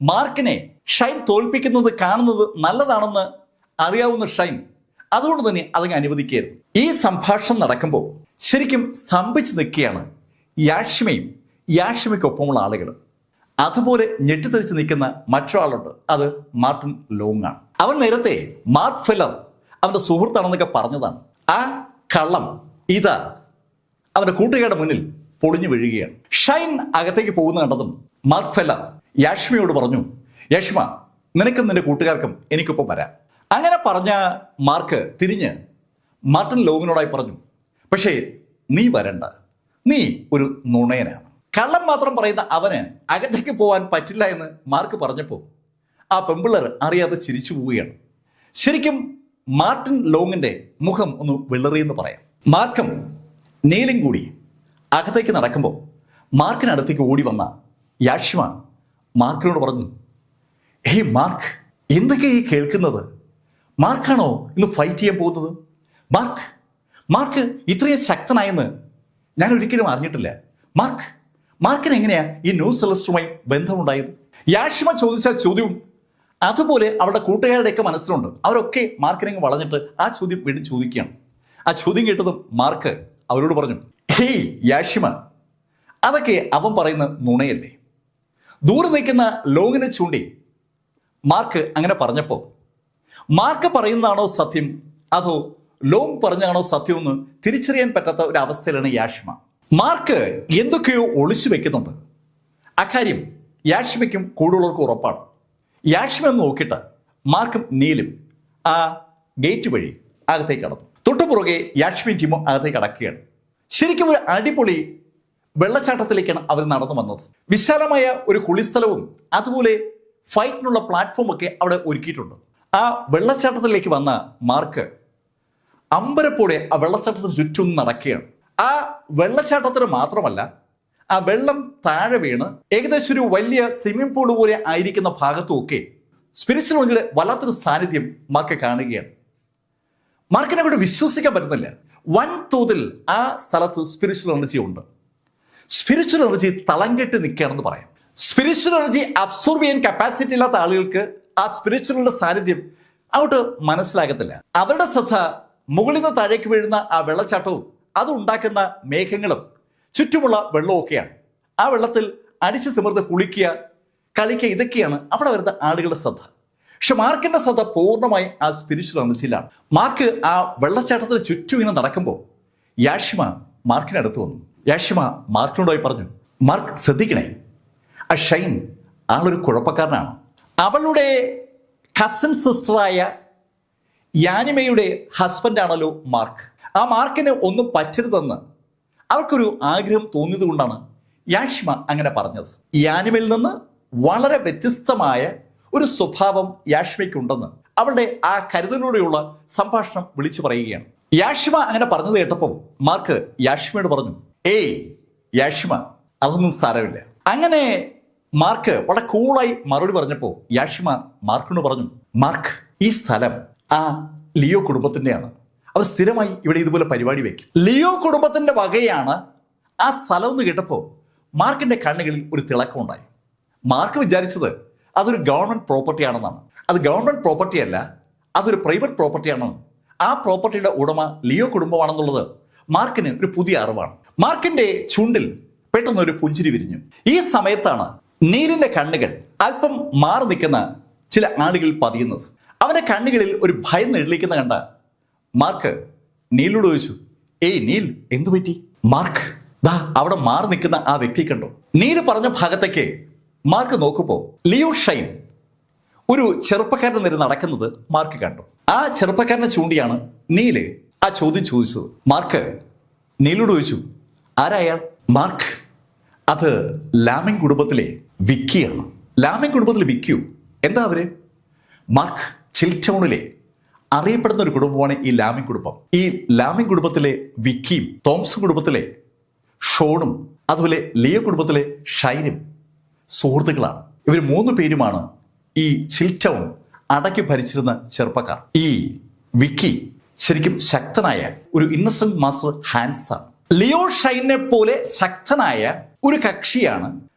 മാർക്കിനെ ഷൈൻ തോൽപ്പിക്കുന്നത് കാണുന്നത് നല്ലതാണെന്ന് അറിയാവുന്ന ഷൈൻ അതുകൊണ്ട് തന്നെ അതങ്ങ് അനുവദിക്കരുത്. ഈ സംഭാഷണം നടക്കുമ്പോൾ ശരിക്കും സ്തംഭിച്ച് നിൽക്കുകയാണ് യാഷ്മയും യാഷ്മയ്ക്കൊപ്പമുള്ള ആളുകൾ. അതുപോലെ ഞെട്ടിത്തെറിച്ച് നിൽക്കുന്ന മറ്റൊരാളുണ്ട്, അത് മാർട്ടിൻ ലോങ് ആണ്. അവൻ നേരത്തെ മാർക്ക് ഫെല്ലർ അവന്റെ സുഹൃത്താണെന്നൊക്കെ പറഞ്ഞതാണ്. ആ കള്ളം ഇതാ അവന്റെ കൂട്ടുകാരുടെ മുന്നിൽ പൊളിഞ്ഞു വീഴുകയാണ്. ഷൈൻ അകത്തേക്ക് പോകുന്ന കണ്ടതും മാർക്ക് ഫെല്ലർ യാഷ്മയോട് പറഞ്ഞു, യാഷ്മ, നിനക്കും നിന്റെ കൂട്ടുകാർക്കും എനിക്കൊപ്പം വരാം. അങ്ങനെ പറഞ്ഞ മാർക്ക് തിരിഞ്ഞ് മാർട്ടിൻ ലോങ്ങിനോടായി പറഞ്ഞു, പക്ഷേ നീ വരണ്ട, നീ ഒരു നുണയനാണ്. കള്ളം മാത്രം പറയുന്ന അവന് അകത്തേക്ക് പോകാൻ പറ്റില്ല എന്ന് മാർക്ക് പറഞ്ഞപ്പോൾ ആ പെമ്പിള്ളർ അറിയാതെ ചിരിച്ചു പോവുകയാണ്. ശരിക്കും മാർട്ടിൻ ലോങ്ങിന്റെ മുഖം ഒന്ന് വിളറിയെന്ന് പറയാം. മാർക്കും നീലും കൂടി അകത്തേക്ക് നടക്കുമ്പോൾ മാർക്കിനടുത്തേക്ക് ഓടി വന്ന യാഷ്മ മാർക്കിനോട് പറഞ്ഞു, ഹേയ് മാർക്ക്, എന്തൊക്കെയാ ഈ കേൾക്കുന്നത്? മാർക്കാണോ ഇന്ന് ഫൈറ്റ് ചെയ്യാൻ പോകുന്നത്? മാർക്ക് ഇത്രയും ശക്തനായെന്ന് ഞാൻ ഒരിക്കലും അറിഞ്ഞിട്ടില്ല. മാർക്കിന് എങ്ങനെയാ ഈ ന്യൂ സെലസ്റ്റുമായി ബന്ധമുണ്ടായത്? യാഷ്മ ചോദിച്ച ചോദ്യവും അതുപോലെ അവരുടെ കൂട്ടുകാരുടെയൊക്കെ മനസ്സിലുണ്ട്. അവരൊക്കെ മാർക്കിനെ വളഞ്ഞിട്ട് ആ ചോദ്യം വീണ്ടും ചോദിക്കുകയാണ്. ആ ചോദ്യം കേട്ടതും മാർക്ക് അവരോട് പറഞ്ഞു, ഹേയ് യാഷ്മ, അതൊക്കെ അവൻ പറയുന്ന നുണയല്ലേ. ദൂരെ നിൽക്കുന്ന ലോങ്ങിനെ ചൂണ്ടി മാർക്ക് അങ്ങനെ പറഞ്ഞപ്പോൾ മാർക്ക് പറയുന്നതാണോ സത്യം അതോ ലോങ് പറഞ്ഞാണോ സത്യമെന്ന് തിരിച്ചറിയാൻ പറ്റാത്ത ഒരു അവസ്ഥയിലാണ് യാഷ്മ. മാർക്ക് എന്തൊക്കെയോ ഒളിച്ചു വെക്കുന്നുണ്ട്. അക്കാര്യം യാഷ്മയ്ക്കും കൂടുതലുള്ളവർക്കും ഉറപ്പാണ്. യാഷ്മ എന്ന് നോക്കിയിട്ട് മാർക്കും നീലും ആ ഗേറ്റ് വഴി അകത്തേക്ക് കടന്നു. തൊട്ടുപുറകെ യാഷ്മയും ടീമും അകത്തേക്ക് കടക്കുകയാണ്. ശരിക്കും ഒരു അടിപൊളി വെള്ളച്ചാട്ടത്തിലേക്കാണ് അവർ നടന്നു വന്നത്. വിശാലമായ ഒരു കുളിസ്ഥലവും അതുപോലെ ഫൈറ്റിനുള്ള പ്ലാറ്റ്ഫോം ഒക്കെ അവിടെ ഒരുക്കിയിട്ടുണ്ട്. ആ വെള്ളച്ചാട്ടത്തിലേക്ക് വന്ന മാർക്ക് അമ്പരപ്പോടെ ആ വെള്ളച്ചാട്ടത്തിന് ചുറ്റും നടക്കുകയാണ്. ആ വെള്ളച്ചാട്ടത്തിന് മാത്രമല്ല, ആ വെള്ളം താഴെ വീണ് ഏകദേശം ഒരു വലിയ സ്വിമ്മിംഗ് പൂൾ പോലെ ആയിരിക്കുന്ന ഭാഗത്തുമൊക്കെ സ്പിരിച്വൽ എനർജിയുടെ വല്ലാത്തൊരു സാന്നിധ്യം മാർക്ക് കാണുകയാണ്. മാർക്കിനെ കൂടെ വിശ്വസിക്കാൻ പറ്റുന്നില്ല. വൻതോതിൽ ആ സ്ഥലത്ത് സ്പിരിച്വൽ എനർജി ഉണ്ട്. സ്പിരിച്വൽ എനർജി തളം കെട്ടി നിൽക്കുകയാണെന്ന് പറയാം. സ്പിരിച്വൽ എനർജി അബ്സോർബ് ചെയ്യാൻ കപ്പാസിറ്റി ഇല്ലാത്ത ആളുകൾക്ക് ആ സ്പിരിച്വലിന്റെ സാന്നിധ്യം അങ്ങോട്ട് മനസ്സിലാകത്തില്ല. അവരുടെ ശ്രദ്ധ മുകളിൽ നിന്ന് താഴേക്ക് വീഴുന്ന ആ വെള്ളച്ചാട്ടവും അതുണ്ടാക്കുന്ന മേഘങ്ങളും ചുറ്റുമുള്ള വെള്ളവും ഒക്കെയാണ്. ആ വെള്ളത്തിൽ അടിച്ചു തിമിർന്ന് കുളിക്കുക, കളിക്കുക, ഇതൊക്കെയാണ് അവിടെ വരുന്ന ആളുകളുടെ ശ്രദ്ധ. പക്ഷെ മാർക്കിന്റെ ശ്രദ്ധ പൂർണ്ണമായി ആ സ്പിരിച്വൽ എനർജിയിലാണ്. മാർക്ക് ആ വെള്ളച്ചാട്ടത്തിന് ചുറ്റും ഇങ്ങനെ നടക്കുമ്പോൾ യാഷ്മ മാർക്കിനടുത്ത് വന്നു. യാഷ്മ മാർക്കിനോടായി പറഞ്ഞു, മാർക്ക് ശ്രദ്ധിക്കണേ, ആ ഷൈൻ ആളൊരു കുഴപ്പക്കാരനാണ്. അവളുടെ കസിൻ സിസ്റ്ററായ യാനിമയുടെ ഹസ്ബൻഡാണല്ലോ മാർക്ക്. ആ മാർക്കിന് ഒന്നും പറ്റരുതെന്ന് അവൾക്കൊരു ആഗ്രഹം തോന്നിയത് കൊണ്ടാണ് യാഷ്മ അങ്ങനെ പറഞ്ഞത്. യാനിമയിൽ നിന്ന് വളരെ വ്യത്യസ്തമായ ഒരു സ്വഭാവം യാഷ്മയ്ക്കുണ്ടെന്ന് അവളുടെ ആ കരുതലോടെയുള്ള സംഭാഷണം വിളിച്ചു പറയുകയാണ്. യാഷ്മ അങ്ങനെ പറഞ്ഞത് കേട്ടപ്പോൾ മാർക്ക് യാഷ്മയോട് പറഞ്ഞു, ഏയ് യാഷ്മ, അതൊന്നും സാരമില്ല. അങ്ങനെ മാർക്ക് വളരെ കൂളായി മറുപടി പറഞ്ഞപ്പോൾ യാഷ്മ മാർക്കിനോട് പറഞ്ഞു, മാർക്ക്, ഈ സ്ഥലം ആ ലിയോ കുടുംബത്തിന്റെയാണ്. അവർ സ്ഥിരമായി ഇവിടെ ഇതുപോലെ പരിപാടി വയ്ക്കും. ലിയോ കുടുംബത്തിന്റെ വകയാണ് ആ സ്ഥലം എന്ന് കേട്ടപ്പോൾ മാർക്കിന്റെ കണ്ണുകളിൽ ഒരു തിളക്കമുണ്ടായി. മാർക്ക് വിചാരിച്ചത് അതൊരു ഗവൺമെന്റ് പ്രോപ്പർട്ടി ആണെന്നാണ്. അത് ഗവൺമെന്റ് പ്രോപ്പർട്ടി അല്ല, അതൊരു പ്രൈവറ്റ് പ്രോപ്പർട്ടി ആണെന്ന് ആ പ്രോപ്പർട്ടിയുടെ ഉടമ ലിയോ കുടുംബമാണെന്നുള്ളത് മാർക്കിന് ഒരു പുതിയ അറിവാണ്. മാർക്കിന്റെ ചുണ്ടിൽ പെട്ടെന്ന് ഒരു പുഞ്ചിരി വിരിഞ്ഞു. ഈ സമയത്താണ് നീലിന്റെ കണ്ണുകൾ അല്പം മാറി നിൽക്കുന്ന ചില ആളുകൾ പതിയുന്നത്. അവന്റെ കണ്ണുകളിൽ ഒരു ഭയം നെളിക്കുന്ന കണ്ട മാർക്ക് നീലിനോട് ചോദിച്ചു, ഏയ് നീൽ, എന്തു പറ്റി? മാർക്ക് ദാ അവിടെ മാറി നിൽക്കുന്ന ആ വ്യക്തി കണ്ടോ? നീല് പറഞ്ഞ ഭാഗത്തേക്ക് മാർക്ക് നോക്കുമ്പോൾ ലിയോ ഷൈൻ ഒരു ചെറുപ്പക്കാരനെ നേരെ നടക്കുന്നത് മാർക്ക് കണ്ടു. ആ ചെറുപ്പക്കാരനെ ചൂണ്ടിയാണ് നീല് ആ ചോദ്യം ചോദിച്ചത്. മാർക്ക് നീലോട് ചോദിച്ചു, ആരായാൾ? മാർക്ക്, അത് ലാമിംഗ് കുടുംബത്തിലെ വിക്കിയാണ്. ലാമിംഗ് കുടുംബത്തിലെ വിക്കിയോ? എന്താ അവര്? മാർക്ക്, ചിൽടൗണിലെ അറിയപ്പെടുന്ന ഒരു കുടുംബമാണ് ഈ ലാമിംഗ് കുടുംബം. ഈ ലാമിംഗ് കുടുംബത്തിലെ വിക്കിയും തോംസ് കുടുംബത്തിലെ ഷോണും അതുപോലെ ലിയോ കുടുംബത്തിലെ ഷൈനും സുഹൃത്തുക്കളാണ്. ഇവർ 3 പേരുമാണ് ഈ ചിൽടൗൺ അടക്കി ഭരിച്ചിരുന്ന ചെറുപ്പക്കാർ. ഈ വിക്കി ശരിക്കും ശക്തനായ ഒരു ഇന്നസെന്റ് മാസ്റ്റർ ഹാൻസ് ആണ്. ലിയോ ഷൈനെ പോലെ ശക്തനായ ഒരു കക്ഷിയാണ്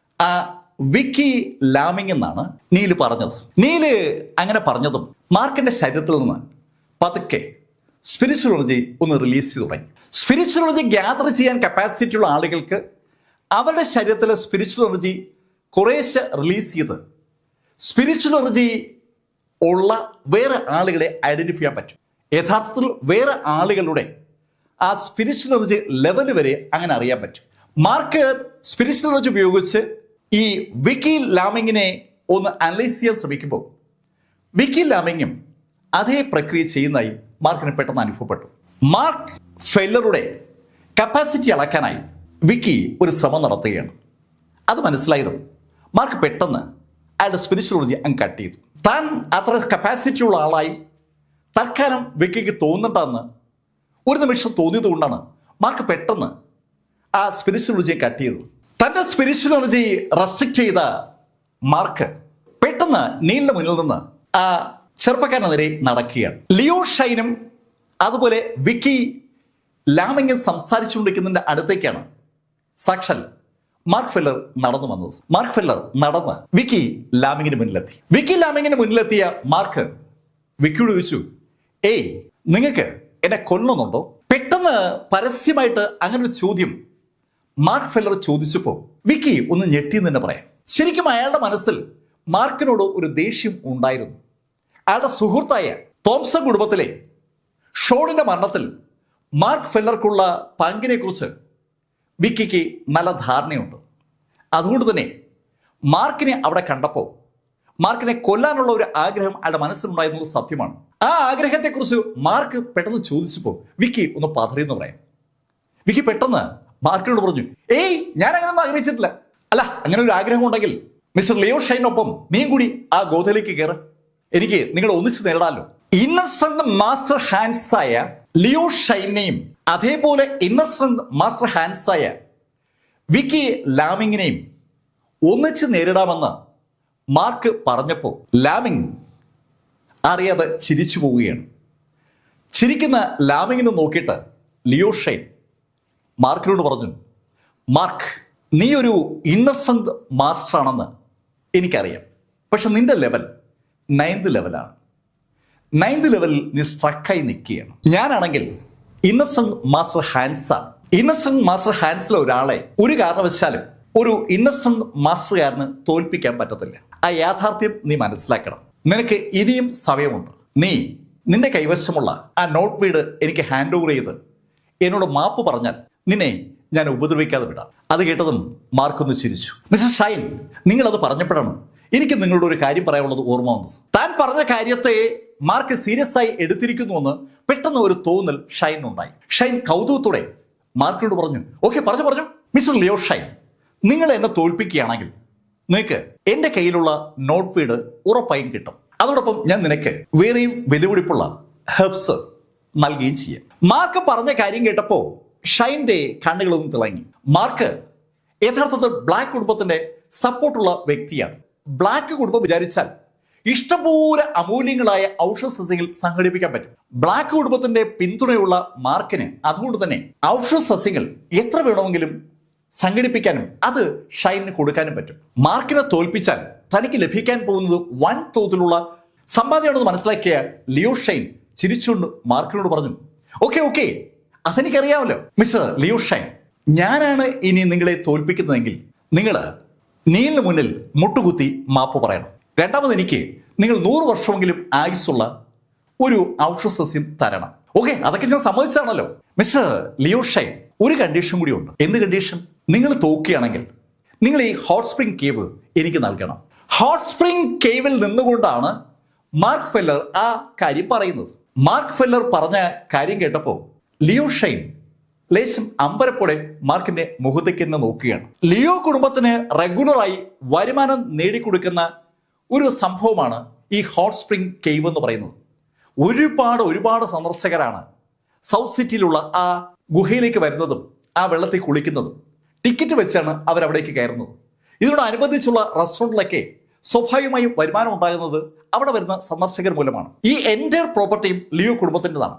ആ വിക്കി ലാമിംഗ് എന്നാണ് നീല് പറഞ്ഞത്. നീല് അങ്ങനെ പറഞ്ഞതും മാർക്കിന്റെ ശരീരത്തിൽ നിന്ന് പതുക്കെ സ്പിരിച്വൽ എനർജി ഒന്ന് റിലീസ് ചെയ്ത് തുടങ്ങി. സ്പിരിച്വൽ എനർജി ഗ്യാദർ ചെയ്യാൻ കപ്പാസിറ്റി ഉള്ള ആളുകൾക്ക് അവരുടെ ശരീരത്തിലെ സ്പിരിച്വൽ എനർജി കുറേശ്ശെ റിലീസ് ചെയ്ത് സ്പിരിച്വൽ എനർജി ഉള്ള വേറെ ആളുകളെ ഐഡന്റിഫൈ ചെയ്യാൻ പറ്റും. യഥാർത്ഥത്തിൽ വേറെ ആളുകളുടെ ആ സ്പിരിച്വൽ എനർജി ലെവൽ വരെ അങ്ങനെ അറിയാൻ പറ്റും. മാർക്ക് സ്പിരിച്വൽ എനർജി ഉപയോഗിച്ച് ഈ വിക്കി ലാമിങ്ങിനെ ഒന്ന് അനലൈസ് ചെയ്യാൻ ശ്രമിക്കുമ്പോൾ വിക്കി ലാമിങ്ങും അതേ പ്രക്രിയ ചെയ്യുന്നതായി മാർക്കിന് പെട്ടെന്ന് അനുഭവപ്പെട്ടു. മാർക്ക് ഫെല്ലറുടെ കപ്പാസിറ്റി അളക്കാനായി വിക്കി ഒരു ശ്രമം നടത്തുകയാണ്. അത് മനസ്സിലായതും മാർക്ക് പെട്ടെന്ന് അയാളുടെ സ്പിരിച്വൽ എനർജി അങ്ങ് കട്ട് ചെയ്തു. താൻ അത്ര കപ്പാസിറ്റി ഉള്ള ആളായി തൽക്കാലം വിക്കിക്ക് തോന്നുന്നുണ്ടെന്ന് ഒരു നിമിഷം തോന്നിയത് കൊണ്ടാണ് മാർക്ക് പെട്ടെന്ന് ആ സ്പിരിച്വൽ എനർജിയെ കട്ട് ചെയ്തത്. തന്റെ സ്പിരിച്വൽ എനർജി റെസ്ട്രിക്ട് ചെയ്ത മാർക്ക് പെട്ടെന്ന് നീലിന്റെ മുന്നിൽ നിന്ന് ആ ചെറുപ്പക്കാരനെതിരെ നടക്കുകയാണ്. ലിയോ ഷൈനും അതുപോലെ വിക്കി ലാമിങ്ങും സംസാരിച്ചുകൊണ്ടിരിക്കുന്നതിന്റെ അടുത്തേക്കാണ് സാക്ഷാൽ മാർക്ക് ഫെല്ലർ നടന്നു വന്നത്. മാർക്ക് ഫെല്ലർ നടന്ന് വിക്കി ലാമിങ്ങിന് മുന്നിലെത്തി. വിക്കി ലാമിങ്ങിന് മുന്നിലെത്തിയ മാർക്ക് വിക്കിയോട് ചോദിച്ചു, ഏയ്, നിങ്ങൾക്ക് എന്നെ കൊല്ലണമെന്നുണ്ടോ? പെട്ടെന്ന് പരസ്യമായിട്ട് അങ്ങനെ ഒരു ചോദ്യം മാർക്ക് ഫെല്ലർ ചോദിച്ചപ്പോൾ വിക്കി ഒന്ന് ഞെട്ടിയെന്ന് തന്നെ പറയാം. ശരിക്കും അയാളുടെ മനസ്സിൽ മാർക്കിനോട് ഒരു ദേഷ്യം ഉണ്ടായിരുന്നു. അയാളുടെ സുഹൃത്തായ തോംസൺ കുടുംബത്തിലെ ഷോണിന്റെ മരണത്തിൽ മാർക്ക് ഫെല്ലർക്കുള്ള പങ്കിനെ കുറിച്ച് വിക്കിക്ക് നല്ല ധാരണയുണ്ട്. അതുകൊണ്ട് തന്നെ മാർക്കിനെ അവിടെ കണ്ടപ്പോൾ മാർക്കിനെ കൊല്ലാനുള്ള ഒരു ആഗ്രഹം അയാളുടെ മനസ്സിലുണ്ടായിരുന്നത് സത്യമാണ്. ആ ആഗ്രഹത്തെക്കുറിച്ച് മാർക്ക് പെട്ടെന്ന് ചോദിച്ചപ്പോൾ വിക്കി ഒന്ന് പതറിയെന്ന് പറയാം. വിക്കി പെട്ടെന്ന് മാർക്കിനോട് പറഞ്ഞു, ഏയ്, ഞാൻ അങ്ങനെയൊന്നും ആഗ്രഹിച്ചിട്ടില്ല. അല്ല, അങ്ങനെ ഒരു ആഗ്രഹം ഉണ്ടെങ്കിൽ മിസ്റ്റർ ലിയോ ഷൈനൊപ്പം നീയും കൂടി ആ ഗോതയിലേക്ക് കയറ്. എനിക്ക് നിങ്ങളെ ഒന്നിച്ച് നേരിടാമല്ലോ. ഇന്നസെന്റ് മാസ്റ്റർ ഹാൻസായ ലിയോ ഷൈനെയും അതേപോലെ ഇന്നസെന്റ് മാസ്റ്റർ ഹാൻസായ വിക്കി ലാമിങ്ങിനെയും ഒന്നിച്ച് നേരിടാമെന്ന് മാർക്ക് പറഞ്ഞപ്പോൾ ലാമിങ് അറിയാതെ ചിരിച്ചു പോവുകയാണ്. ചിരിക്കുന്ന ലാമിങ്ങിനെ നോക്കിയിട്ട് ലിയോ ഷൈൻ മാർക്കിനോട് പറഞ്ഞു, മാർക്ക്, നീ ഒരു ഇന്നസെന്റ് മാസ്റ്റർ ആണെന്ന് എനിക്കറിയാം. പക്ഷെ നിന്റെ ലെവൽ 9th ലെവലാണ്. 9th ലെവലിൽ നീ സ്ട്രക്കായി നിൽക്കുകയാണ്. ഞാനാണെങ്കിൽ ഇന്നസെന്റ് മാസ്റ്റർ ഹാൻസാണ്. ഇന്നസെന്റ് മാസ്റ്റർ ഹാൻസിലെ ഒരാളെ ഒരു കാരണവശാലും ഒരു ഇന്നസെന്റ് മാസ്റ്റർകാരന് തോൽപ്പിക്കാൻ പറ്റത്തില്ല. ആ യാഥാർത്ഥ്യം നീ മനസ്സിലാക്കണം. നിനക്ക് ഇനിയും സമയമുണ്ട്. നീ നിന്റെ കൈവശമുള്ള ആ നോട്ട് വീട് എനിക്ക് ഹാൻഡ് ഓവർ ചെയ്ത് എന്നോട് മാപ്പ് പറഞ്ഞാൽ നിന്നെ ഞാൻ ഉപദ്രവിക്കാതെ വിടാം. അത് കേട്ടതും മാർക്കൊന്ന് ചിരിച്ചു. മിസ്റ്റർ ഷൈൻ, നിങ്ങളത് പറഞ്ഞപ്പോഴാണ് എനിക്ക് നിങ്ങളോട് ഒരു കാര്യം പറയാനുള്ളത് ഓർമ്മ വന്നത്. താൻ പറഞ്ഞ കാര്യത്തെ മാർക്ക് സീരിയസ് ആയി എടുത്തിരിക്കുന്നുവെന്ന് പെട്ടെന്ന് ഒരു തോന്നൽ ഷൈനുണ്ടായി. ഷൈൻ കൗതുകത്തോടെ മാർക്കിനോട് പറഞ്ഞു, ഓക്കെ, പറഞ്ഞു മിസ്റ്റർ ലിയോ ഷൈൻ, നിങ്ങൾ എന്നെ തോൽപ്പിക്കുകയാണെങ്കിൽ നിനക്ക് എന്റെ കയ്യിലുള്ള നോട്ട് വീട് ഉറപ്പായും കിട്ടും. അതോടൊപ്പം ഞാൻ നിനക്ക് വേറെയും വിലപിടിപ്പുള്ള ഹെർബ്സ് നൽകുകയും ചെയ്യാം. മാർക്ക് പറഞ്ഞ കാര്യം കേട്ടപ്പോ ഷൈന്റെ കണ്ണുകളൊന്നും തിളങ്ങി. മാർക്ക് യഥാർത്ഥത്തിൽ ബ്ലാക്ക് കുടുംബത്തിന്റെ സപ്പോർട്ടുള്ള വ്യക്തിയാണ്. ബ്ലാക്ക് കുടുംബം വിചാരിച്ചാൽ ഇഷ്ടംപോലെ അമൂല്യങ്ങളായ ഔഷധ സസ്യങ്ങൾ സംഘടിപ്പിക്കാൻ പറ്റും. ബ്ലാക്ക് കുടുംബത്തിന്റെ പിന്തുണയുള്ള മാർക്കിന് അതുകൊണ്ട് തന്നെ ഔഷധ സസ്യങ്ങൾ എത്ര വേണമെങ്കിലും സംഘടിപ്പിക്കാനും അത് ഷൈനിന് കൊടുക്കാനും പറ്റും. മാർക്കിനെ തോൽപ്പിച്ചാൽ തനിക്ക് ലഭിക്കാൻ പോകുന്നത് വൻ തോതിലുള്ള സമ്പാദ്യമാണെന്ന് മനസ്സിലാക്കിയ ലിയോ ഷൈൻ ചിരിച്ചുകൊണ്ട് മാർക്കിനോട് പറഞ്ഞു, ഓക്കെ ഓക്കെ, അതെനിക്കറിയാമല്ലോ മിസ്റ്റർ ലിയോ ഷൈൻ. ഞാനാണ് ഇനി നിങ്ങളെ തോൽപ്പിക്കുന്നതെങ്കിൽ നിങ്ങൾ നീലിന് മുന്നിൽ മുട്ടുകുത്തി മാപ്പ് പറയണം. രണ്ടാമത് എനിക്ക് നിങ്ങൾ 100 വർഷമെങ്കിലും ആയുസ്സുള്ള ഒരു ഔഷധസസ്യം തരണം. ഓക്കെ, അതൊക്കെ ഞാൻ സമ്മതിച്ചാണല്ലോ. മിസ്റ്റർ ലിയോ ഷൈൻ, ഒരു കണ്ടീഷൻ കൂടി ഉണ്ട്. എന്ത് കണ്ടീഷൻ? നിങ്ങൾ തോക്കുകയാണെങ്കിൽ നിങ്ങൾ ഈ ഹോട്ട് സ്പ്രിംഗ് കേവ് എനിക്ക് നൽകണം. ഹോട്ട് സ്പ്രിംഗ് കേവിൽ നിന്നുകൊണ്ടാണ് മാർക്ക് ഫെല്ലർ ആ കാര്യം പറയുന്നത്. മാർക്ക് ഫെല്ലർ പറഞ്ഞ കാര്യം കേട്ടപ്പോൾ ലിയോ ഷൈൻ ലേശം അമ്പരപ്പോടെ മാർക്കിന്റെ മുഖത്തേക്ക് തന്നെ നോക്കുകയാണ്. ലിയോ കുടുംബത്തിന് റെഗുലറായി വരുമാനം നേടിക്കൊടുക്കുന്ന ഒരു സംഭവമാണ് ഈ ഹോട്ട് സ്പ്രിംഗ് കേവ് എന്ന് പറയുന്നത്. ഒരുപാട് സന്ദർശകരാണ് സൗത്ത് സിറ്റിയിലുള്ള ആ ഗുഹയിലേക്ക് വരുന്നതും ആ വെള്ളത്തിൽ കുളിക്കുന്നതും. ടിക്കറ്റ് വെച്ചാണ് അവരവിടേക്ക് കയറുന്നത്. ഇതിനോടനുബന്ധിച്ചുള്ള റെസ്റ്റോറൻറ്റിലൊക്കെ സ്വാഭാവികമായും വരുമാനം ഉണ്ടാകുന്നത് അവിടെ വരുന്ന സന്ദർശകർ മൂലമാണ്. ഈ എൻ്റയർ പ്രോപ്പർട്ടിയും ലിയോ കുടുംബത്തിൻ്റെതാണ്.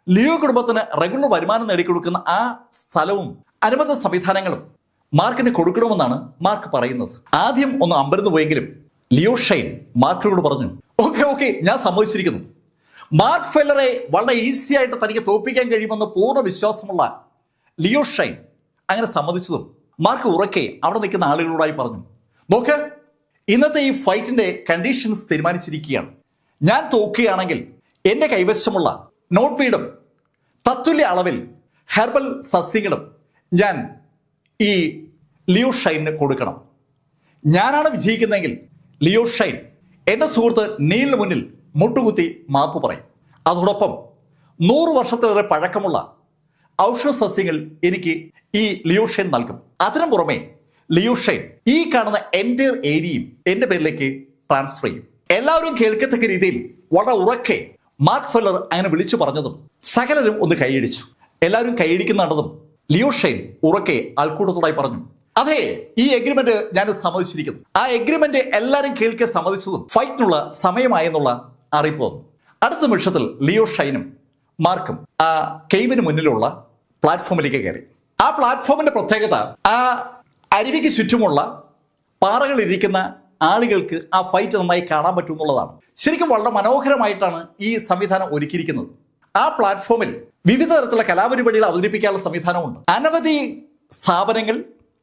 ലിയോ കുടുംബത്തിന് റെഗുലർ വരുമാനം നേടിക്കൊടുക്കുന്ന ആ സ്ഥലവും അനുബന്ധ സംവിധാനങ്ങളും മാർക്കിന് കൊടുക്കണമെന്നാണ് മാർക്ക് പറയുന്നത്. ആദ്യം ഒന്ന് അമ്പരന്ന് പോയെങ്കിലും ലിയോ ഷൈൻ മാർക്കിനോട് പറഞ്ഞു, ഓക്കെ, ഞാൻ സമ്മതിച്ചിരിക്കുന്നു. മാർക്ക് ഫെല്ലറെ വളരെ ഈസി ആയിട്ട് തനിക്ക് തോൽപ്പിക്കാൻ കഴിയുമെന്ന് പൂർണ്ണ വിശ്വാസമുള്ള ലിയോ ഷൈൻ അങ്ങനെ സമ്മതിച്ചതും മാർക്ക് ഉറക്കെ അവിടെ നിൽക്കുന്ന ആളുകളോടായി പറഞ്ഞു, നോക്ക്, ഇന്നത്തെ ഈ ഫൈറ്റിന്റെ കണ്ടീഷൻസ് തീരുമാനിച്ചിരിക്കുകയാണ്. ഞാൻ തോക്കുകയാണെങ്കിൽ എന്റെ കൈവശമുള്ള നോട്ട് വീടും തത്തുല്യ അളവിൽ ഹെർബൽ സസ്യങ്ങളും ഞാൻ ഈ ലിയോ ഷൈനിന് കൊടുക്കണം. ഞാനാണ് വിജയിക്കുന്നതെങ്കിൽ ലിയോ ഷൈൻ എന്റെ സുഹൃത്ത് നീലിന് മുന്നിൽ മുട്ടുകുത്തി മാപ്പ് പറയും. അതോടൊപ്പം 100 വർഷത്തിലേറെ പഴക്കമുള്ള ഔഷധ സസ്യങ്ങൾ എനിക്ക് ഈ ലിയോ ഷൈൻ നൽകും. അതിനു പുറമെ ലിയോ ഷൈൻ ഈ കാണുന്ന എൻ്റയർ ഏരിയയും എന്റെ പേരിലേക്ക് ട്രാൻസ്ഫർ ചെയ്യും. എല്ലാവരും കേൾക്കത്തക്ക രീതിയിൽ വളരെ ഉറക്കെ മാർക്ക് ഫെല്ലർ അങ്ങനെ വിളിച്ചു പറഞ്ഞതും സകലരും ഒന്ന് കൈയടിച്ചു. എല്ലാവരും കൈയടിക്കുന്നുണ്ടതും ലിയോ ഷൈൻ ഉറക്കെ ആൾക്കൂട്ടത്തോടായി പറഞ്ഞു, അതെ, ഈ എഗ്രിമെന്റ് ഞാൻ സമ്മതിച്ചിരിക്കുന്നു. ആ എഗ്രിമെന്റ് എല്ലാവരും കേൾക്കെ സമ്മതിച്ചതും ഫൈറ്റിനുള്ള സമയമായെന്നുള്ള അറിയിപ്പ് വന്നു. അടുത്ത നിമിഷത്തിൽ ലിയോ ഷൈനും മാർക്കും ആ കെയ്വിന് മുന്നിലുള്ള പ്ലാറ്റ്ഫോമിലേക്ക് കയറി. ആ പ്ലാറ്റ്ഫോമിന്റെ പ്രത്യേകത ആ അരുവിക്ക് ചുറ്റുമുള്ള പാറകൾ ഇരിക്കുന്ന ആളുകൾക്ക് ആ ഫൈറ്റ് നന്നായി കാണാൻ പറ്റും എന്നുള്ളതാണ്. ശരിക്കും വളരെ മനോഹരമായിട്ടാണ് ഈ സംവിധാനം ഒരുക്കിയിരിക്കുന്നത്. ആ പ്ലാറ്റ്ഫോമിൽ വിവിധ തരത്തിലുള്ള കലാപരിപാടികൾ അവതരിപ്പിക്കാനുള്ള സംവിധാനമുണ്ട്. അനവധി സ്ഥാപനങ്ങൾ,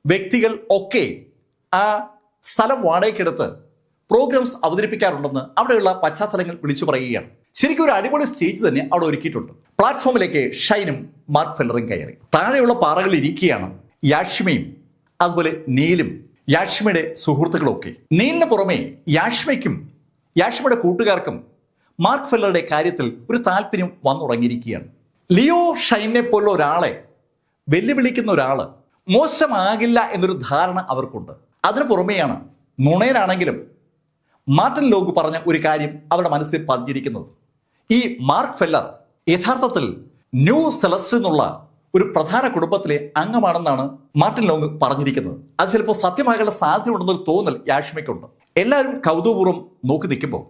വ്യക്തികൾ ഒക്കെ ആ സ്ഥലം വാടകയ്ക്കെടുത്ത് പ്രോഗ്രാംസ് അവതരിപ്പിക്കാറുണ്ടെന്ന് അവിടെയുള്ള പശ്ചാത്തലങ്ങൾ വിളിച്ചു പറയുകയാണ്. ശരിക്കും ഒരു അടിപൊളി സ്റ്റേജ് തന്നെ അവിടെ ഒരുക്കിയിട്ടുണ്ട്. പ്ലാറ്റ്ഫോമിലേക്ക് ഷൈനും മാർക്ക് ഫെല്ലറും കയറി. താഴെയുള്ള പാറകളിൽ ഇരിക്കുകയാണ് യാഷിമയും അതുപോലെ നീലും യാഷിമയുടെ സുഹൃത്തുക്കളും ഒക്കെ. നീലിന് പുറമെ യാഷിമയ്ക്കും യാഷിമയുടെ കൂട്ടുകാർക്കും മാർക്ക് ഫെല്ലറുടെ കാര്യത്തിൽ ഒരു താല്പര്യം വന്നു തുടങ്ങിയിരിക്കുകയാണ്. ലിയോ ഷൈനെ പോലുള്ള ഒരാളെ വെല്ലുവിളിക്കുന്ന ഒരാള് മോശമാകില്ല എന്നൊരു ധാരണ അവർക്കുണ്ട്. അതിനു പുറമെയാണ് നുണയനാണെങ്കിലും മാർട്ടിൻ ലോഗ് പറഞ്ഞ ഒരു കാര്യം അവരുടെ മനസ്സിൽ പതിഞ്ഞിരിക്കുന്നത്. ഈ മാർക്ക് ഫെല്ലർ യഥാർത്ഥത്തിൽ ന്യൂ സെലസ്റ്റ് എന്നുള്ള ഒരു പ്രധാന കുടുംബത്തിലെ അംഗമാണെന്നാണ് മാർട്ടിൻ ലോങ് പറഞ്ഞിരിക്കുന്നത്. അത് ചിലപ്പോൾ സത്യമാകാനുള്ള സാധ്യത ഉണ്ടെന്നൊരു തോന്നൽ യാഷിമയ്ക്കുണ്ട്. എല്ലാവരും കൗതുകപൂർവ്വം നോക്കി നിൽക്കുമ്പോൾ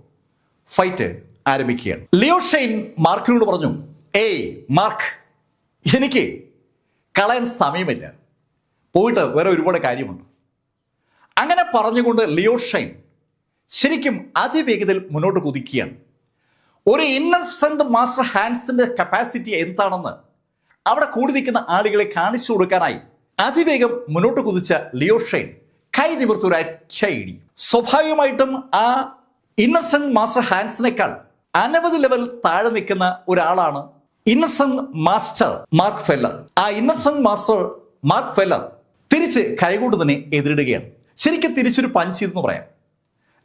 ഫൈറ്റ് ആരംഭിക്കുകയാണ്. ലിയോ ഷൈൻ മാർക്കിനോട് പറഞ്ഞു, ഏയ് മാർക്ക്, എനിക്ക് കളയാൻ സമയമില്ല, പോയിട്ട് വേറെ ഒരുപാട് കാര്യമുണ്ട്. അങ്ങനെ പറഞ്ഞുകൊണ്ട് ലിയോ ഷൈൻ ശരിക്കും അതിവേഗതയിൽ മുന്നോട്ട് കുതിക്കുകയാണ്. ഒരു ഇന്നസെന്റ് മാസ്റ്റർ ഹാൻഡ്സിന്റെ കപ്പാസിറ്റി എന്താണെന്ന് അവിടെ കൂടി നിൽക്കുന്ന ആളുകളെ കാണിച്ചു കൊടുക്കാനായി അതിവേഗം മുന്നോട്ട് കുതിച്ച ലിയോ ഷൈൻ കൈ നിമിർത്തി ഒരു അച്ചയിടി. സ്വാഭാവികമായിട്ടും ആ ഇന്നസെന്റ് മാസ്റ്റർ ഹാൻഡ്സിനേക്കാൾ അനവധി ലെവൽ താഴെ നിൽക്കുന്ന ഒരാളാണ് ഇന്നസെന്റ് മാസ്റ്റർ മാർക്ക് ഫെല്ലർ. ആ ഇന്നസെന്റ് മാസ്റ്റർ മാർക്ക് ഫെല്ലർ തിരിച്ച് കൈകൊണ്ട് തന്നെ എതിരിടുകയാണ്. ശരിക്കും തിരിച്ചൊരു പഞ്ച് ചെയ്തെന്ന് പറയാം.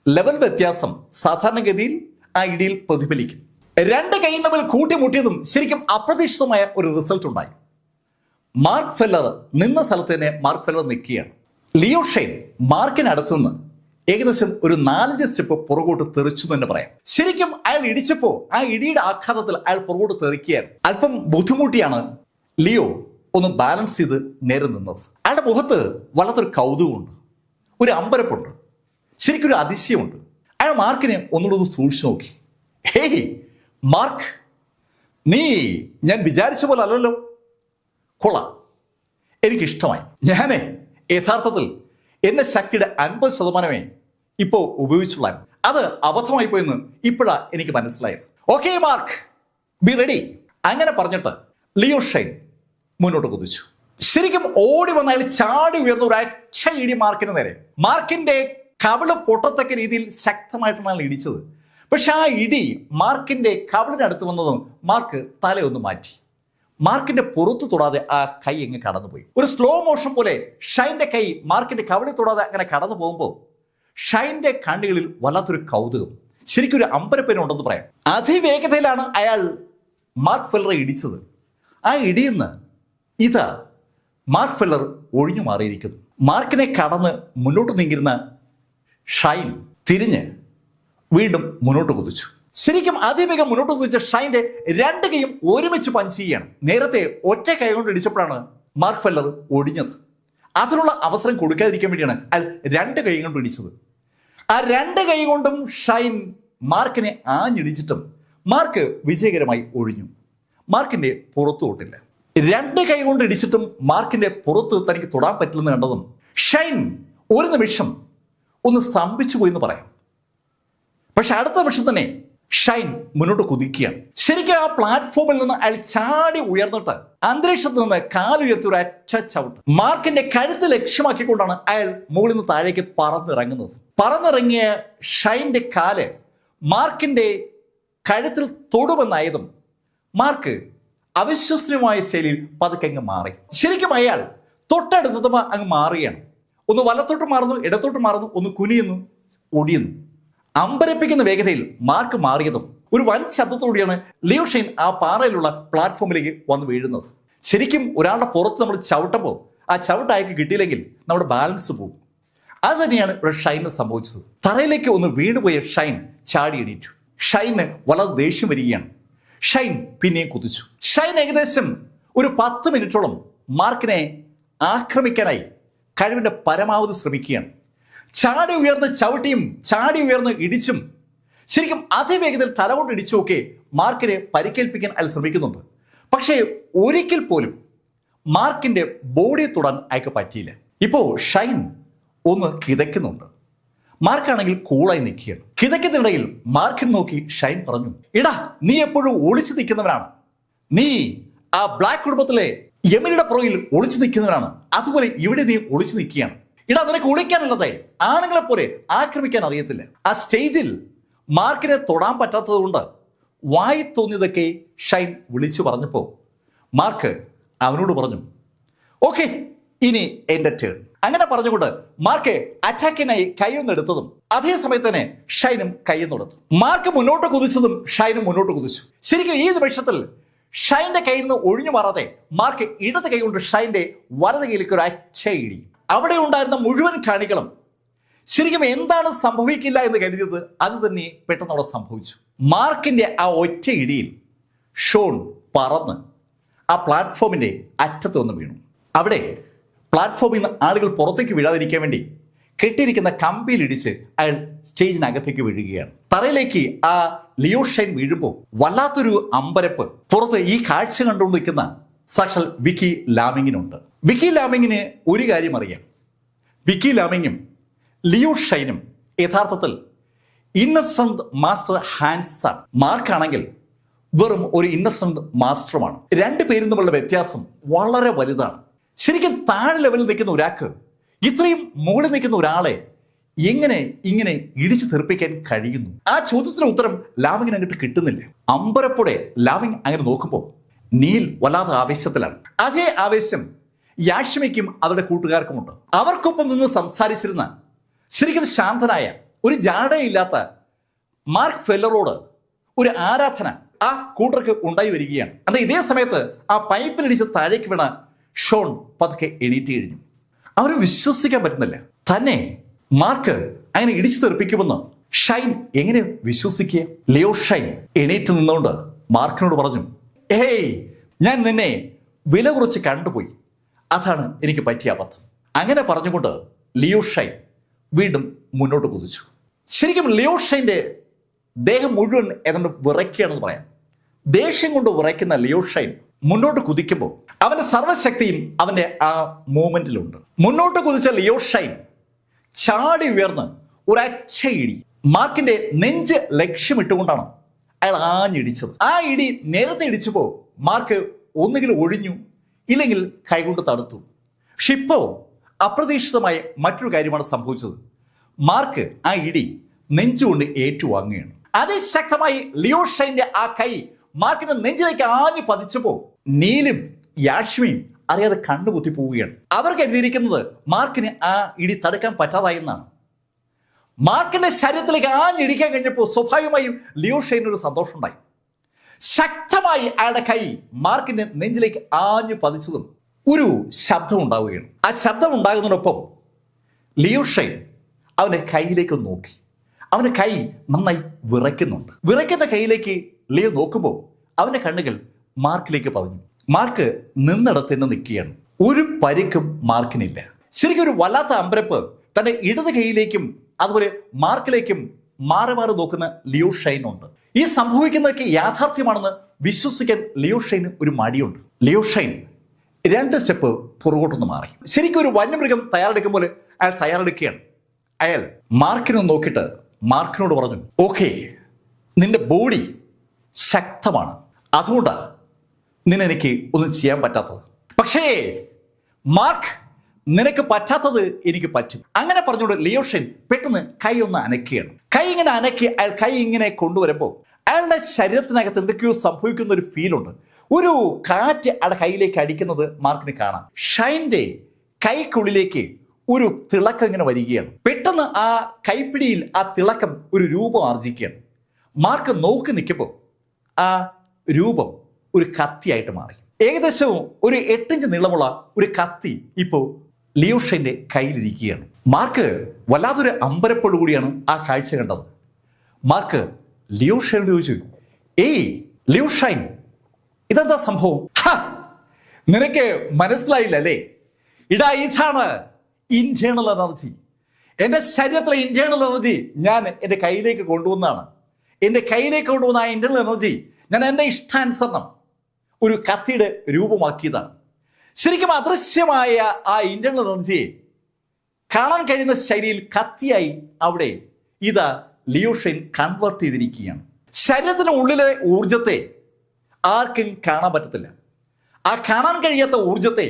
ലെവൽ വ്യത്യാസം സാധാരണഗതിയിൽ ആ ഇടിയിൽ പ്രതിഫലിക്കും. രണ്ട് കൈയും തമ്മിൽ കൂട്ടിമുട്ടിയതും ശരിക്കും അപ്രതീക്ഷിതമായ ഒരു റിസൾട്ട് ഉണ്ടായി. മാർക്ക് ഫെല്ലർ നിന്ന സ്ഥലത്ത് തന്നെ മാർക്ക് ഫെല്ലർ നിൽക്കുകയാണ്. ലിയോ ഷൈൻ മാർക്കിനടുത്തുനിന്ന് ഏകദേശം ഒരു 4-5 സ്റ്റെപ്പ് പുറകോട്ട് തെറിച്ചു തന്നെ പറയാം. ശരിക്കും അയാൾ ഇടിച്ചപ്പോൾ ആ ഇടിയുടെ ആഘാതത്തിൽ അയാൾ പുറകോട്ട് തെറിക്കുകയായിരുന്നു. അല്പം ബുദ്ധിമുട്ടിയാണ് ലിയോ ഒന്ന് ബാലൻസ് ചെയ്ത് നേരെ നിന്നത്. അയാളുടെ മുഖത്ത് വല്ലാത്തൊരു കൗതുകമുണ്ട്, ഒരു അമ്പരപ്പുണ്ട്, ശരിക്കും ഒരു അതിശയമുണ്ട്. അയാൾ മാർക്കിനെ ഒന്നുകൂടെ സൂക്ഷിച്ചു നോക്കി. ഹേയ് മാർക്ക്, നീ ഞാൻ വിചാരിച്ച പോലെ അല്ലല്ലോ, കൊള്ളാം, എനിക്കിഷ്ടമായി. ഞാനേ യഥാർത്ഥത്തിൽ എന്റെ ശക്തിയുടെ 50% ഇപ്പോൾ ഉപയോഗിച്ചുള്ളായിരുന്നു. അത് അബദ്ധമായി പോയെന്ന് ഇപ്പോഴാണ് എനിക്ക് മനസ്സിലായത്. Okay mark, be ready. അങ്ങനെ പറഞ്ഞിട്ട് ലിയോ ഷൈൻ മുന്നോട്ട് കുതിച്ചു. ശരിക്കും ഓടി വന്ന അയാൾ ചാടി ഉയർന്ന ഒരു അച്ഛ ഇടി മാർക്കിന് നേരെ. മാർക്കിന്റെ കവിള് പൊട്ടത്തക്ക രീതിയിൽ ശക്തമായിട്ടാണ് അയാൾ ഇടിച്ചത്. പക്ഷെ ആ ഇടി മാർക്കിന്റെ കവിളിനടുത്ത് വന്നതും മാർക്ക് തലയൊന്ന് മാറ്റി. മാർക്കിന്റെ പുറത്ത് തൊടാതെ ആ കൈ അങ്ങ് കടന്നുപോയി. ഒരു സ്ലോ മോഷൻ പോലെ ഷൈന്റെ കൈ മാർക്കിന്റെ കവിളിൽ തൊടാതെ അങ്ങനെ കടന്നു പോകുമ്പോൾ ഷൈന്റെ കണ്ണുകളിൽ വല്ലാത്തൊരു കൗതുകം, ശരിക്കും ഒരു അമ്പരപ്പനുണ്ടെന്ന് പറയാം. അതിവേഗതയിലാണ് അയാൾ മാർക്ക് ഫെല്ലറെ ഇടിച്ചത്. ആ ഇടിയെന്ന് ഇതാ മാർക്ക് ഫെല്ലർ ഒഴിഞ്ഞു മാറിയിരിക്കുന്നു. മാർക്കിനെ കടന്ന് മുന്നോട്ട് നീങ്ങിരുന്ന ഷൈൻ തിരിഞ്ഞ് വീണ്ടും മുന്നോട്ട് കുതിച്ചു. ശരിക്കും അതിവേഗം മുന്നോട്ട് കുതിച്ച ഷൈന്റെ രണ്ട് കൈയും ഒരുമിച്ച് പഞ്ച് ചെയ്യണം. നേരത്തെ ഒറ്റ കൈ കൊണ്ട് ഇടിച്ചപ്പോഴാണ് മാർക്ക് ഫെല്ലർ ഒടിഞ്ഞത്. അതിനുള്ള അവസരം കൊടുക്കാതിരിക്കാൻ വേണ്ടിയാണ് അയാൾ രണ്ട് കൈ കൊണ്ട് ഇടിച്ചത്. ആ രണ്ട് കൈ കൊണ്ടും ഷൈൻ മാർക്കിനെ ആഞ്ഞിടിച്ചിട്ടും മാർക്ക് വിജയകരമായി ഒഴിഞ്ഞു. മാർക്കിന്റെ പുറത്തു തൊട്ടില്ല. രണ്ട് കൈ കൊണ്ട് ഇടിച്ചിട്ടും മാർക്കിന്റെ പുറത്ത് തനിക്ക് തൊടാൻ പറ്റില്ലെന്ന് കണ്ടതും ഷൈൻ ഒരു നിമിഷം ഒന്ന് സ്തംഭിച്ചു പോയി എന്ന് പറയാം. പക്ഷെ അടുത്ത നിമിഷം തന്നെ ഷൈൻ മുന്നോട്ട് കുതിക്കുകയാണ്. ശരിക്കും ആ പ്ലാറ്റ്ഫോമിൽ നിന്ന് അയാൾ ചാടി ഉയർന്നിട്ട് അന്തരീക്ഷത്തിൽ നിന്ന് കാലുയർത്തി ഒരു അറ്റ ചവിട്ട് മാർക്കിന്റെ കഴുത്ത് ലക്ഷ്യമാക്കിക്കൊണ്ടാണ് അയാൾ മുകളിൽ നിന്ന് താഴേക്ക് പറന്നിറങ്ങുന്നത്. പറന്നിറങ്ങിയ ഷൈന്റെ കാല് മാർക്കിന്റെ കഴുത്തിൽ തൊടുമെന്നായതും മാർക്ക് അവിശ്വസനീയമായ ശൈലിയിൽ പതുക്കെ അങ്ങ് മാറി. ശരിക്കും അയാൾ തൊട്ടടുത്തതും അങ്ങ് മാറുകയാണ്. ഒന്ന് വലത്തോട്ട് മാറുന്നു, ഇടത്തോട്ട് മാറുന്നു, ഒന്ന് കുനിയുന്നു, ഒടിയുന്നു. അമ്പരപ്പിക്കുന്ന വേഗതയിൽ മാർക്ക് മാറിയതും ഒരു വൻ ശബ്ദത്തോടെയാണ് ലിയോ ഷൈൻ ആ പാറയിലുള്ള പ്ലാറ്റ്ഫോമിലേക്ക് വന്ന് വീഴുന്നത്. ശരിക്കും ഒരാളുടെ പുറത്ത് നമ്മൾ ചവിട്ടുമ്പോൾ ആ ചവിട്ട് അയാൾക്ക് കിട്ടിയില്ലെങ്കിൽ നമ്മുടെ ബാലൻസ് പോകും. അത് തന്നെയാണ് ഇവിടെ ഷൈന് സംഭവിച്ചത്. തറയിലേക്ക് ഒന്ന് വീണുപോയ ഷൈൻ ചാടി എണീറ്റു. ഷൈന് വളരെ ദേഷ്യം വരികയാണ്. ഷൈൻ പിന്നെയും കുതിച്ചു. ഷൈൻ ഏകദേശം ഒരു 10 മിനിറ്റോളം മാർക്കിനെ ആക്രമിക്കാനായി കഴിവിന്റെ പരമാവധി ശ്രമിക്കുകയാണ്. ചാടി ഉയർന്ന് ചവിട്ടിയും ചാടി ഉയർന്ന് ഇടിച്ചും ശരിക്കും അതിവേഗതയിൽ തലകൊണ്ട് ഇടിച്ചുമൊക്കെ മാർക്കിനെ പരിക്കേൽപ്പിക്കാൻ അയാൾ ശ്രമിക്കുന്നുണ്ട്. പക്ഷേ ഒരിക്കൽ പോലും മാർക്കിന്റെ ബോഡിയെ തൊടാൻ അയാൾക്ക് പറ്റിയില്ല. ഇപ്പോൾ ഷൈൻ ഒന്ന് കിതയ്ക്കുന്നുണ്ട്. മാർക്കാണെങ്കിൽ കൂളായി നിൽക്കുകയാണ്. കിതയ്ക്കുന്നതിനിടയിൽ മാർക്കിനെ നോക്കി ഷൈൻ പറഞ്ഞു, ഇടാ നീ എപ്പോഴും ഒളിച്ചു നിൽക്കുന്നവനാണ്. നീ ആ ബ്ലാക്ക് കുടുംബത്തിലെ എമിലിയുടെ പുറകിൽ ഒളിച്ചു നിൽക്കുന്നവനാണ്. അതുപോലെ ഇവിടെ നീ ഒളിച്ചു നിൽക്കുകയാണ്. ഇടാ നിനക്ക് ഒളിക്കാനുള്ളതേ ആണുങ്ങളെ പോലെ ആക്രമിക്കാൻ അറിയത്തില്ല. ആ സ്റ്റേജിൽ മാർക്കിനെ തൊടാൻ പറ്റാത്തത് കൊണ്ട് വായി തോന്നിയതൊക്കെ ഷൈൻ വിളിച്ചു പറഞ്ഞപ്പോൾ മാർക്ക് അവനോട് പറഞ്ഞു, ഓക്കെ ഇനി എന്റെ ടേൺ. അങ്ങനെ പറഞ്ഞുകൊണ്ട് മാർക്ക് അറ്റാക്കിനായി കൈയൊന്നെടുത്തതും അതേ സമയത്ത് തന്നെ ഷൈനും കൈയൊന്നെടുത്തു. മാർക്ക് മുന്നോട്ട് കുതിച്ചതും ഷൈനും മുന്നോട്ട് കുതിച്ചു. ശരിക്കും ഈ നിമിഷത്തിൽ ഷൈന്റെ കയ്യിൽ നിന്ന് ഒഴിഞ്ഞു മാറാതെ മാർക്ക് ഇടത് കൈ കൊണ്ട് ഷൈന്റെ വലത് കൈയിലേക്ക് ഒരു അച്ഛ ഇടി. അവിടെ ഉണ്ടായിരുന്ന മുഴുവൻ കാണികളും ശരിക്കും എന്താണ് സംഭവിക്കില്ല എന്ന് കരുതിയത് അത് തന്നെ പെട്ടെന്ന് അവിടെ സംഭവിച്ചു. മാർക്കിന്റെ ആ ഒറ്റ ഇടിയിൽ ഷോൺ പറന്ന് ആ പ്ലാറ്റ്ഫോമിന്റെ അറ്റത്ത് വന്ന് വീണു. അവിടെ പ്ലാറ്റ്ഫോമിൽ നിന്ന് ആളുകൾ പുറത്തേക്ക് വീഴാതിരിക്കാൻ വേണ്ടി കെട്ടിയിരിക്കുന്ന കമ്പിയിലിടിച്ച് അയാൾ സ്റ്റേജിനകത്തേക്ക് വീഴുകയാണ്. തറയിലേക്ക് ആ ലിയോ ഷൈൻ വീഴുമ്പോൾ വല്ലാത്തൊരു അമ്പരപ്പ് പുറത്ത് ഈ കാഴ്ച കണ്ടുകൊണ്ട് നിൽക്കുന്ന സാക്ഷാൽ വിക്കി ലാമിങ്ങിനുണ്ട്. വിക്കി ലാമിങ്ങിന് ഒരു കാര്യം അറിയാം. വിക്കി ലാമിങ്ങും ലിയോ ഷൈനും യഥാർത്ഥത്തിൽ ഇന്നസെന്റ് മാസ്റ്റർ ഹാൻഡ്സ് ആണ്. മാർക്കാണെങ്കിൽ വെറും ഒരു ഇന്നസെന്റ് മാസ്റ്ററുമാണ്. രണ്ടുപേരും തമ്മിലുള്ള വ്യത്യാസം വളരെ വലുതാണ്. ശരിക്കും താഴെ ലെവലിൽ നിൽക്കുന്ന ഒരാൾക്ക് ഇത്രയും മുകളിൽ നിൽക്കുന്ന ഒരാളെ എങ്ങനെ ഇങ്ങനെ ഇടിച്ചു തെറിപ്പിക്കാൻ കഴിയുന്നു? ആ ചോദ്യത്തിന് ഉത്തരം ലാമിങ്ങിന് അങ്ങോട്ട് കിട്ടുന്നില്ല. അമ്പരപ്പോടെ ലാമിങ് അങ്ങനെ നോക്കുമ്പോൾ നീൽ വല്ലാതെ ആവേശത്തിലാണ്. അതേ ആവേശം യാഷ്മിക്കും അവരുടെ കൂട്ടുകാർക്കുമുണ്ട്. അവർക്കൊപ്പം നിന്ന് സംസാരിച്ചിരുന്ന ശരിക്കും ശാന്തനായ ഒരു ജാടയില്ലാത്ത മാർക്ക് ഫെല്ലറോട് ഒരു ആരാധന ആ കൂട്ടർക്ക് ഉണ്ടായി വരികയാണ്. അത് ഇതേ സമയത്ത് ആ പൈപ്പിലിടിച്ച് താഴേക്ക് വീണ ഷോൺ പതുക്കെ എണീറ്റ് കഴിഞ്ഞു. അവന് വിശ്വസിക്കാൻ പറ്റുന്നില്ല. തന്നെ മാർക്ക് അങ്ങനെ ഇടിച്ചു തെറിപ്പിക്കുമെന്ന് ഷൈൻ എങ്ങനെ വിശ്വസിക്കുക? ലിയോ ഷൈൻ എണീറ്റ് നിന്നുകൊണ്ട് മാർക്കിനോട് പറഞ്ഞു, ഏയ് ഞാൻ നിന്നെ വില കുറച്ച് കണ്ടുപോയി, അതാണ് എനിക്ക് പറ്റിയ അബദ്ധം. അങ്ങനെ പറഞ്ഞുകൊണ്ട് ലിയോ ഷൈൻ വീണ്ടും മുന്നോട്ട് കുതിച്ചു. ശരിക്കും ലിയോ ഷൈൻ്റെ ദേഹം മുഴുവൻ ഏതാണ്ട് വിറയ്ക്കുകയാണെന്ന് പറയാം. ദേഷ്യം കൊണ്ട് വിറയ്ക്കുന്ന ലിയോ ഷൈൻ മുന്നോട്ട് കുതിക്കുമ്പോൾ അവന്റെ സർവശക്തിയും അവന്റെ ആ മൂവ്മെന്റിലുണ്ട്. മുന്നോട്ട് കുതിച്ച ലിയോ ഷൈൻ ചാടി ഉയർന്ന് ഒരച്ഛ ഇടി മാർക്കിന്റെ നെഞ്ച് ലക്ഷ്യമിട്ടുകൊണ്ടാണ് അയാൾ ആഞ്ഞിടിച്ചത്. ആ ഇടി നേരത്തെ ഇടിച്ചപ്പോൾ മാർക്ക് ഒന്നുകിൽ ഒഴിഞ്ഞു, ഇല്ലെങ്കിൽ കൈകൊണ്ട് തടുത്തു. പക്ഷെ ഇപ്പോ അപ്രതീക്ഷിതമായ മറ്റൊരു കാര്യമാണ് സംഭവിച്ചത്. മാർക്ക് ആ ഇടി നെഞ്ചുകൊണ്ട് ഏറ്റുവാങ്ങുകയാണ്. അതിശക്തമായി ലിയോ ഷൈന്റെ ആ കൈ മാർക്കിന്റെ നെഞ്ചിലേക്ക് ആഞ്ഞു പതിച്ചപ്പോ നീലും യാഷ്മിയും അറിയാതെ കണ്ണുപൊത്തി പോവുകയാണ്. അവർ കരുതിയിരിക്കുന്നത് മാർക്കിന് ആ ഇടി തടുക്കാൻ പറ്റാതായെന്നാണ്. മാർക്കിന്റെ ശരീരത്തിലേക്ക് ആഞ്ഞിടിക്കാൻ കഴിഞ്ഞപ്പോൾ സ്വാഭാവികമായും ലിയോ ഷൈന് ഒരു സന്തോഷം ഉണ്ടായി. ശക്തമായി അയാളുടെ കൈ മാർക്കിന്റെ നെഞ്ചിലേക്ക് ആഞ്ഞു പതിച്ചതും ഒരു ശബ്ദം ഉണ്ടാവുകയാണ്. ആ ശബ്ദം ഉണ്ടാകുന്നതിനൊപ്പം ലിയോ ഷൈൻ അവന്റെ കൈയിലേക്ക് നോക്കി. അവന്റെ കൈ നന്നായി വിറയ്ക്കുന്നുണ്ട്. വിറയ്ക്കുന്ന കൈയിലേക്ക് ലിയോ നോക്കുമ്പോൾ അവന്റെ കണ്ണുകൾ മാർക്കിലേക്ക് പതിഞ്ഞു. മാർക്ക് നിന്നിടത്ത് തന്നെ നിൽക്കുകയാണ്. ഒരു പരിക്കും മാർക്കിനില്ല. ശരിക്കും ഒരു വല്ലാത്ത അമ്പരപ്പ് തന്റെ ഇടത് കൈയിലേക്കും അതുപോലെ മാർക്കിലേക്കും മാറി മാറി നോക്കുന്ന ലിയോ ഷൈൻ ഉണ്ട്. ഈ സംഭവിക്കുന്നതൊക്കെ യാഥാർത്ഥ്യമാണെന്ന് വിശ്വസിക്കാൻ ലിയോ ഷൈന് ഒരു മടിയുണ്ട്. ലിയോ ഷൈൻ 2 സ്റ്റെപ്പ് പുറകോട്ടൊന്ന് മാറി. ശരിക്കും ഒരു വന്യമൃഗം തയ്യാറെടുക്കും പോലെ അയാൾ തയ്യാറെടുക്കുകയാണ്. അയാൾ മാർക്കിനെ നോക്കിയിട്ട് മാർക്കിനോട് പറഞ്ഞു, ഓക്കെ, നിന്റെ ബോഡി ശക്തമാണ്, അതുകൊണ്ടാണ് നിന്നെനിക്ക് ഒന്നും ചെയ്യാൻ പറ്റാത്തത്. പക്ഷേ മാർക്ക്, നിനക്ക് പറ്റാത്തത് എനിക്ക് പറ്റും. അങ്ങനെ പറഞ്ഞുകൊണ്ട് ലിയോ ഷൈൻ പെട്ടെന്ന് കൈ ഒന്ന് അനക്കുകയാണ്. കൈ ഇങ്ങനെ അനക്കി അയാൾ കൈ ഇങ്ങനെ കൊണ്ടുവരുമ്പോൾ അയാളുടെ ശരീരത്തിനകത്ത് എന്തൊക്കെയോ സംഭവിക്കുന്ന ഒരു ഫീലുണ്ട്. ഒരു കാറ്റ് അയാളുടെ കൈയിലേക്ക് അടിക്കുന്നത് മാർക്കിന് കാണാം. ഷൈന്റെ കൈക്കുള്ളിലേക്ക് ഒരു തിളക്കം ഇങ്ങനെ വരികയാണ്. പെട്ടെന്ന് ആ കൈപ്പിടിയിൽ ആ തിളക്കം ഒരു രൂപം ആർജിക്കുകയാണ്. മാർക്ക് നോക്കി നിൽക്കുമ്പോൾ ആ രൂപം ഒരു കത്തിയായിട്ട് മാറി. ഏകദേശം ഒരു 8 ഇഞ്ച് നീളമുള്ള ഒരു കത്തി ഇപ്പോൾ ലിയോ ഷൈന്റെ കയ്യിലിരിക്കുകയാണ്. മാർക്ക് വല്ലാതൊരു അമ്പരപ്പോടുകൂടിയാണ് ആ കാഴ്ച കണ്ടത്. മാർക്ക് ലിയോ ഷൈനോട് ചോദിച്ചു, ഏയ് ലിയോ ഷൈൻ, ഇതെന്താ സംഭവം? നിനക്ക് മനസ്സിലായില്ല അല്ലേ? ഇതാണ് ഇന്റേണൽ എനർജി. എൻ്റെ ശരീരത്തിലെ ഇന്റേണൽ എനർജി ഞാൻ എൻ്റെ കയ്യിലേക്ക് കൊണ്ടുവന്നതാണ്. എൻ്റെ കയ്യിലേക്ക് കൊണ്ടുവന്ന ആ ഇന്റേണൽ എനർജി ഞാൻ എൻ്റെ ഇഷ്ടാനുസരണം ഒരു കത്തിയുടെ രൂപമാക്കിയതാണ്. ശരിക്കും അദൃശ്യമായ ആ ഇന്റേണൽ എനർജിയെ കാണാൻ കഴിയുന്ന ശൈലിയിൽ കത്തിയായി അവിടെ ഇതാ ലിയോ ഷൈൻ കൺവേർട്ട് ചെയ്തിരിക്കുകയാണ്. ശരീരത്തിന് ഉള്ളിലെ ഊർജത്തെ ആർക്കും കാണാൻ പറ്റത്തില്ല. ആ കാണാൻ കഴിയാത്ത ഊർജത്തെ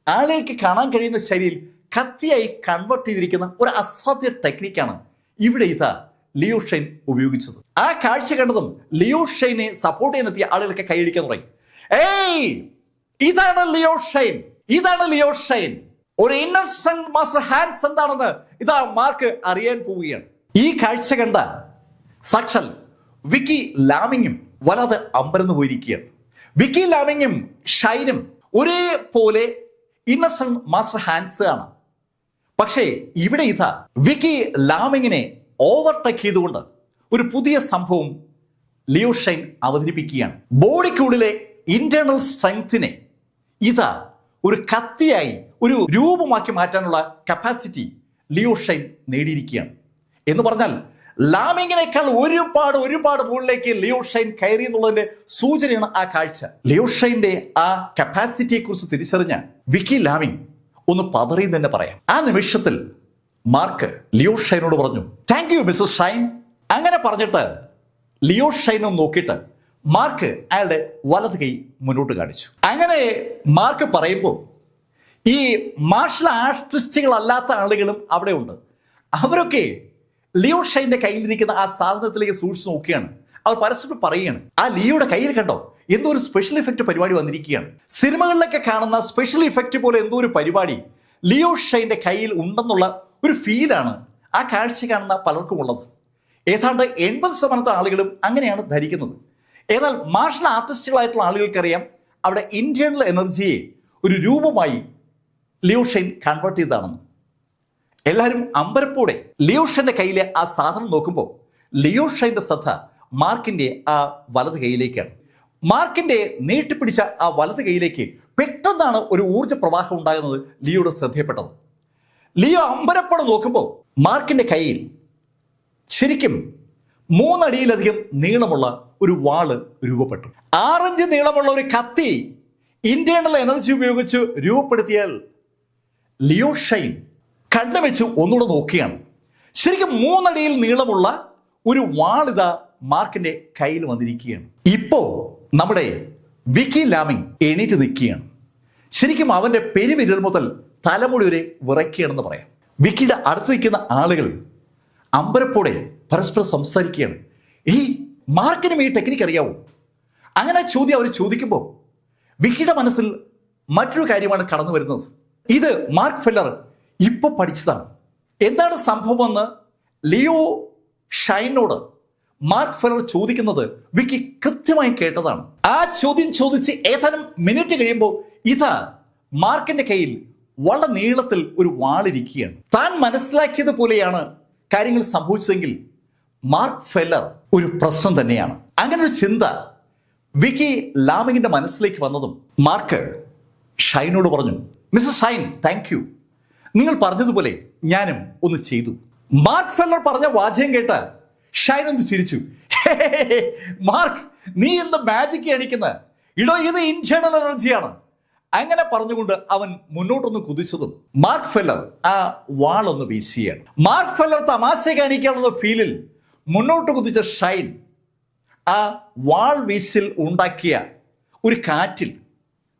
ആളുകൾക്ക് കാണാൻ കഴിയുന്ന ശൈലിയിൽ കത്തിയായി കൺവേർട്ട് ചെയ്തിരിക്കുന്ന ഒരു അസാധ്യ ടെക്നിക്കാണ് ഇവിടെ ഇതാ ലിയോ ഷൈൻ ഉപയോഗിച്ചത്. ആ കാഴ്ച കണ്ടതും ലിയോ ഷൈനെ സപ്പോർട്ട് ചെയ്യാനെത്തിയ ആളുകളൊക്കെ കൈയടിക്കാൻ തുടങ്ങി. ഏയ്, ഇതാണ് ലിയോ ഷൈൻ, ഇതാണ് ലിയോ ഷൈൻ. ഒരു ഇന്നർ സ്ട്രെങ്ത് മാസ്റ്റർ ഹാൻഡ്സ് എന്താണെന്ന് ഇതാ മാർക്ക് അറിയാൻ പോവുകയാണ്. ഈ കാഴ്ച കണ്ട സാക്ഷാൽ വിക്കി ലാമിങ്ങും വല്ലാതെ അമ്പരന്ന് പോയിരിക്കുകയാണ്. വിക്കി ലാമിങ്ങും ഷൈനും ഒരേപോലെ ഇന്നർ സ്ട്രെങ്ത് മാസ്റ്റർ ഹാൻഡ്സ് ആണ്. പക്ഷേ ഇവിടെ ഇതാ വിക്കി ലാമിങ്ങിനെ ഓവർടേക്ക് ചെയ്തുകൊണ്ട് ഒരു പുതിയ സംഭവം ലിയോ ഷൈൻ അവതരിപ്പിക്കുകയാണ്. ബോഡിക്കുള്ളിലെ ഇന്റേണൽ സ്ട്രെങ്തിനെ ഇതാ ഒരു കത്തിയായി ഒരു രൂപമാക്കി മാറ്റാനുള്ള കപ്പാസിറ്റി ലിയോ ഷൈൻ നേടിയിരിക്കുകയാണ്. എന്ന് പറഞ്ഞാൽ ലാമിങ്ങിനേക്കാൾ ഒരുപാട് മുകളിലേക്ക് ലിയോ ഷൈൻ കയറി എന്നുള്ളതിന്റെ സൂചനയാണ് ആ കാഴ്ച. ലിയോ ഷൈന്റെ ആ കപ്പാസിറ്റിയെ കുറിച്ച് തിരിച്ചറിഞ്ഞ വിക്കി ലാമിങ് ഒന്ന് പതറി തന്നെ പറയാം. ആ നിമിഷത്തിൽ മാർക്ക് ലിയോ ഷൈനോട് പറഞ്ഞു, താങ്ക് യു മിസ്റ്റർ ഷൈൻ. അങ്ങനെ പറഞ്ഞിട്ട് ലിയോ ഷൈനെ നോക്കിയിട്ട് മാർക്ക് അയാളുടെ വലത് കൈ മുന്നോട്ട് കാണിച്ചു. അങ്ങനെ മാർക്ക് പറയുമ്പോൾ ഈ മാർഷൽ ആർട്ടിസ്റ്റുകളല്ലാത്ത ആളുകളും അവിടെ ഉണ്ട്. അവരൊക്കെ ലിയോ ഷൈന്റെ കയ്യിലിരിക്കുന്ന ആ സാധനത്തിലേക്ക് സൂക്ഷിച്ച് നോക്കുകയാണ്. അവർ പരസ്പരം പറയുകയാണ്, ആ ലിയോയുടെ കയ്യിൽ കണ്ടോ എന്തോ ഒരു സ്പെഷ്യൽ ഇഫക്റ്റ് പരിപാടി വന്നിരിക്കുകയാണ്. സിനിമകളിലൊക്കെ കാണുന്ന സ്പെഷ്യൽ ഇഫക്റ്റ് പോലെ എന്തോ ഒരു പരിപാടി ലിയോ ഷൈന്റെ കയ്യിൽ ഉണ്ടെന്നുള്ള ഒരു ഫീലാണ് ആ കാഴ്ച കാണുന്ന പലർക്കും ഉള്ളത്. ഏതാണ്ട് 80% ആളുകളും അങ്ങനെയാണ് ധരിക്കുന്നത്. എന്നാൽ മാർഷൽ ആർട്ടിസ്റ്റുകളായിട്ടുള്ള ആളുകൾക്കറിയാം അവിടെ ഇന്റേണൽ എനർജിയെ ഒരു രൂപമായി ലിയോ ഷൈൻ കൺവേർട്ട് ചെയ്തതാണെന്ന്. എല്ലാവരും അമ്പരപ്പോടെ ലിയോ ഷൈന്റെ കയ്യിലെ ആ സാധനം നോക്കുമ്പോൾ ലിയോ ഷൈന്റെ ശ്രദ്ധ മാർക്കിന്റെ ആ വലത് കൈയിലേക്കാണ്. മാർക്കിന്റെ നീട്ടിപ്പിടിച്ച ആ വലത് കൈയിലേക്ക് പെട്ടെന്നാണ് ഒരു ഊർജ്ജ പ്രവാഹം ഉണ്ടാകുന്നത് ലിയോയുടെ ശ്രദ്ധയപ്പെട്ടത്. ലിയോ അമ്പരപ്പോടെ നോക്കുമ്പോൾ മാർക്കിന്റെ കയ്യിൽ ശരിക്കും 3 അടിയിലധികം നീളമുള്ള ഒരു വാള് രൂപപ്പെട്ടു. 6 ഇഞ്ച് നീളമുള്ള ഒരു കത്തി ഇന്റേണൽ എനർജി ഉപയോഗിച്ച് രൂപപ്പെടുത്തിയാൽ ലിയോ ഷൈൻ കണ്ണുവെച്ച് ഒന്നുകൂടെ നോക്കുകയാണ്. ശരിക്കും 3 അടിയിൽ നീളമുള്ള ഒരു വാളിത മാർക്കിന്റെ കയ്യിൽ വന്നിരിക്കുകയാണ്. ഇപ്പോ നമ്മുടെ വിക്കി ലാമിങ് എണീറ്റ് നിൽക്കുകയാണ്. ശരിക്കും അവന്റെ പെരുവിരൽ മുതൽ തലമുടി വരെ വിറയ്ക്കുകയാണെന്ന് പറയാം. വിക്കിയുടെ അടുത്ത് നിൽക്കുന്ന ആളുകൾ അമ്പരപ്പോടെ പരസ്പരം സംസാരിക്കുകയാണ്. മാർക്കിനും ഈ ടെക്നിക്ക് അറിയാവോ? അങ്ങനെ ചോദ്യം അവർ ചോദിക്കുമ്പോൾ വിക്കിയുടെ മനസ്സിൽ മറ്റൊരു കാര്യമാണ് കടന്നു വരുന്നത്. ഇത് മാർക്ക് ഫെല്ലർ ഇപ്പൊ പഠിച്ചതാണ്. എന്താണ് സംഭവമെന്ന് ലിയോ ഷൈനോട് മാർക്ക് ഫെല്ലർ ചോദിക്കുന്നത് വിക്കി കൃത്യമായി കേട്ടതാണ്. ആ ചോദ്യം ചോദിച്ച് ഏതാനും മിനിറ്റ് കഴിയുമ്പോൾ ഇതാ മാർക്കിന്റെ കയ്യിൽ വളരെ നീളത്തിൽ ഒരു വാളിരിക്കുകയാണ്. താൻ മനസ്സിലാക്കിയതുപോലെയാണ് കാര്യങ്ങൾ സംഭവിച്ചതെങ്കിൽ മാർക്ക് ഫെല്ലർ ഒരു പ്രശ്നം തന്നെയാണ്. അങ്ങനെ ഒരു ചിന്ത വിക്കി ലാമിങ്ങിന്റെ മനസ്സിലേക്ക് വന്നതും മാർക്ക് ഷൈനോട് പറഞ്ഞു, മിസ്റ്റർ ഷൈൻ, താങ്ക് യു. നിങ്ങൾ പറഞ്ഞതുപോലെ ഞാനും ഒന്ന് ചെയ്തു. മാർക്ക് ഫെല്ലർ പറഞ്ഞ വാചകം കേട്ട് ഷൈൻ ഒന്ന് ചിരിച്ചു. മാർക്ക്, നീ എന്ത് മാജിക് കാണിക്കുന്ന? ഇടോ, ഇത് ഇന്റേണൽ എനർജിയാണ്. അങ്ങനെ പറഞ്ഞുകൊണ്ട് അവൻ മുന്നോട്ടൊന്ന് കുതിച്ചതും മാർക്ക് ഫെല്ലർ ആ വാളൊന്ന് വീശിയാണ്. മാർക്ക് ഫെല്ലർ തമാശ കാണിക്കാനുള്ള ഫീലിൽ മുന്നോട്ട് കുതിച്ച ഷൈൻ ആ വാൾ വീശിൽ ഉണ്ടാക്കിയ ഒരു കാറ്റിൽ,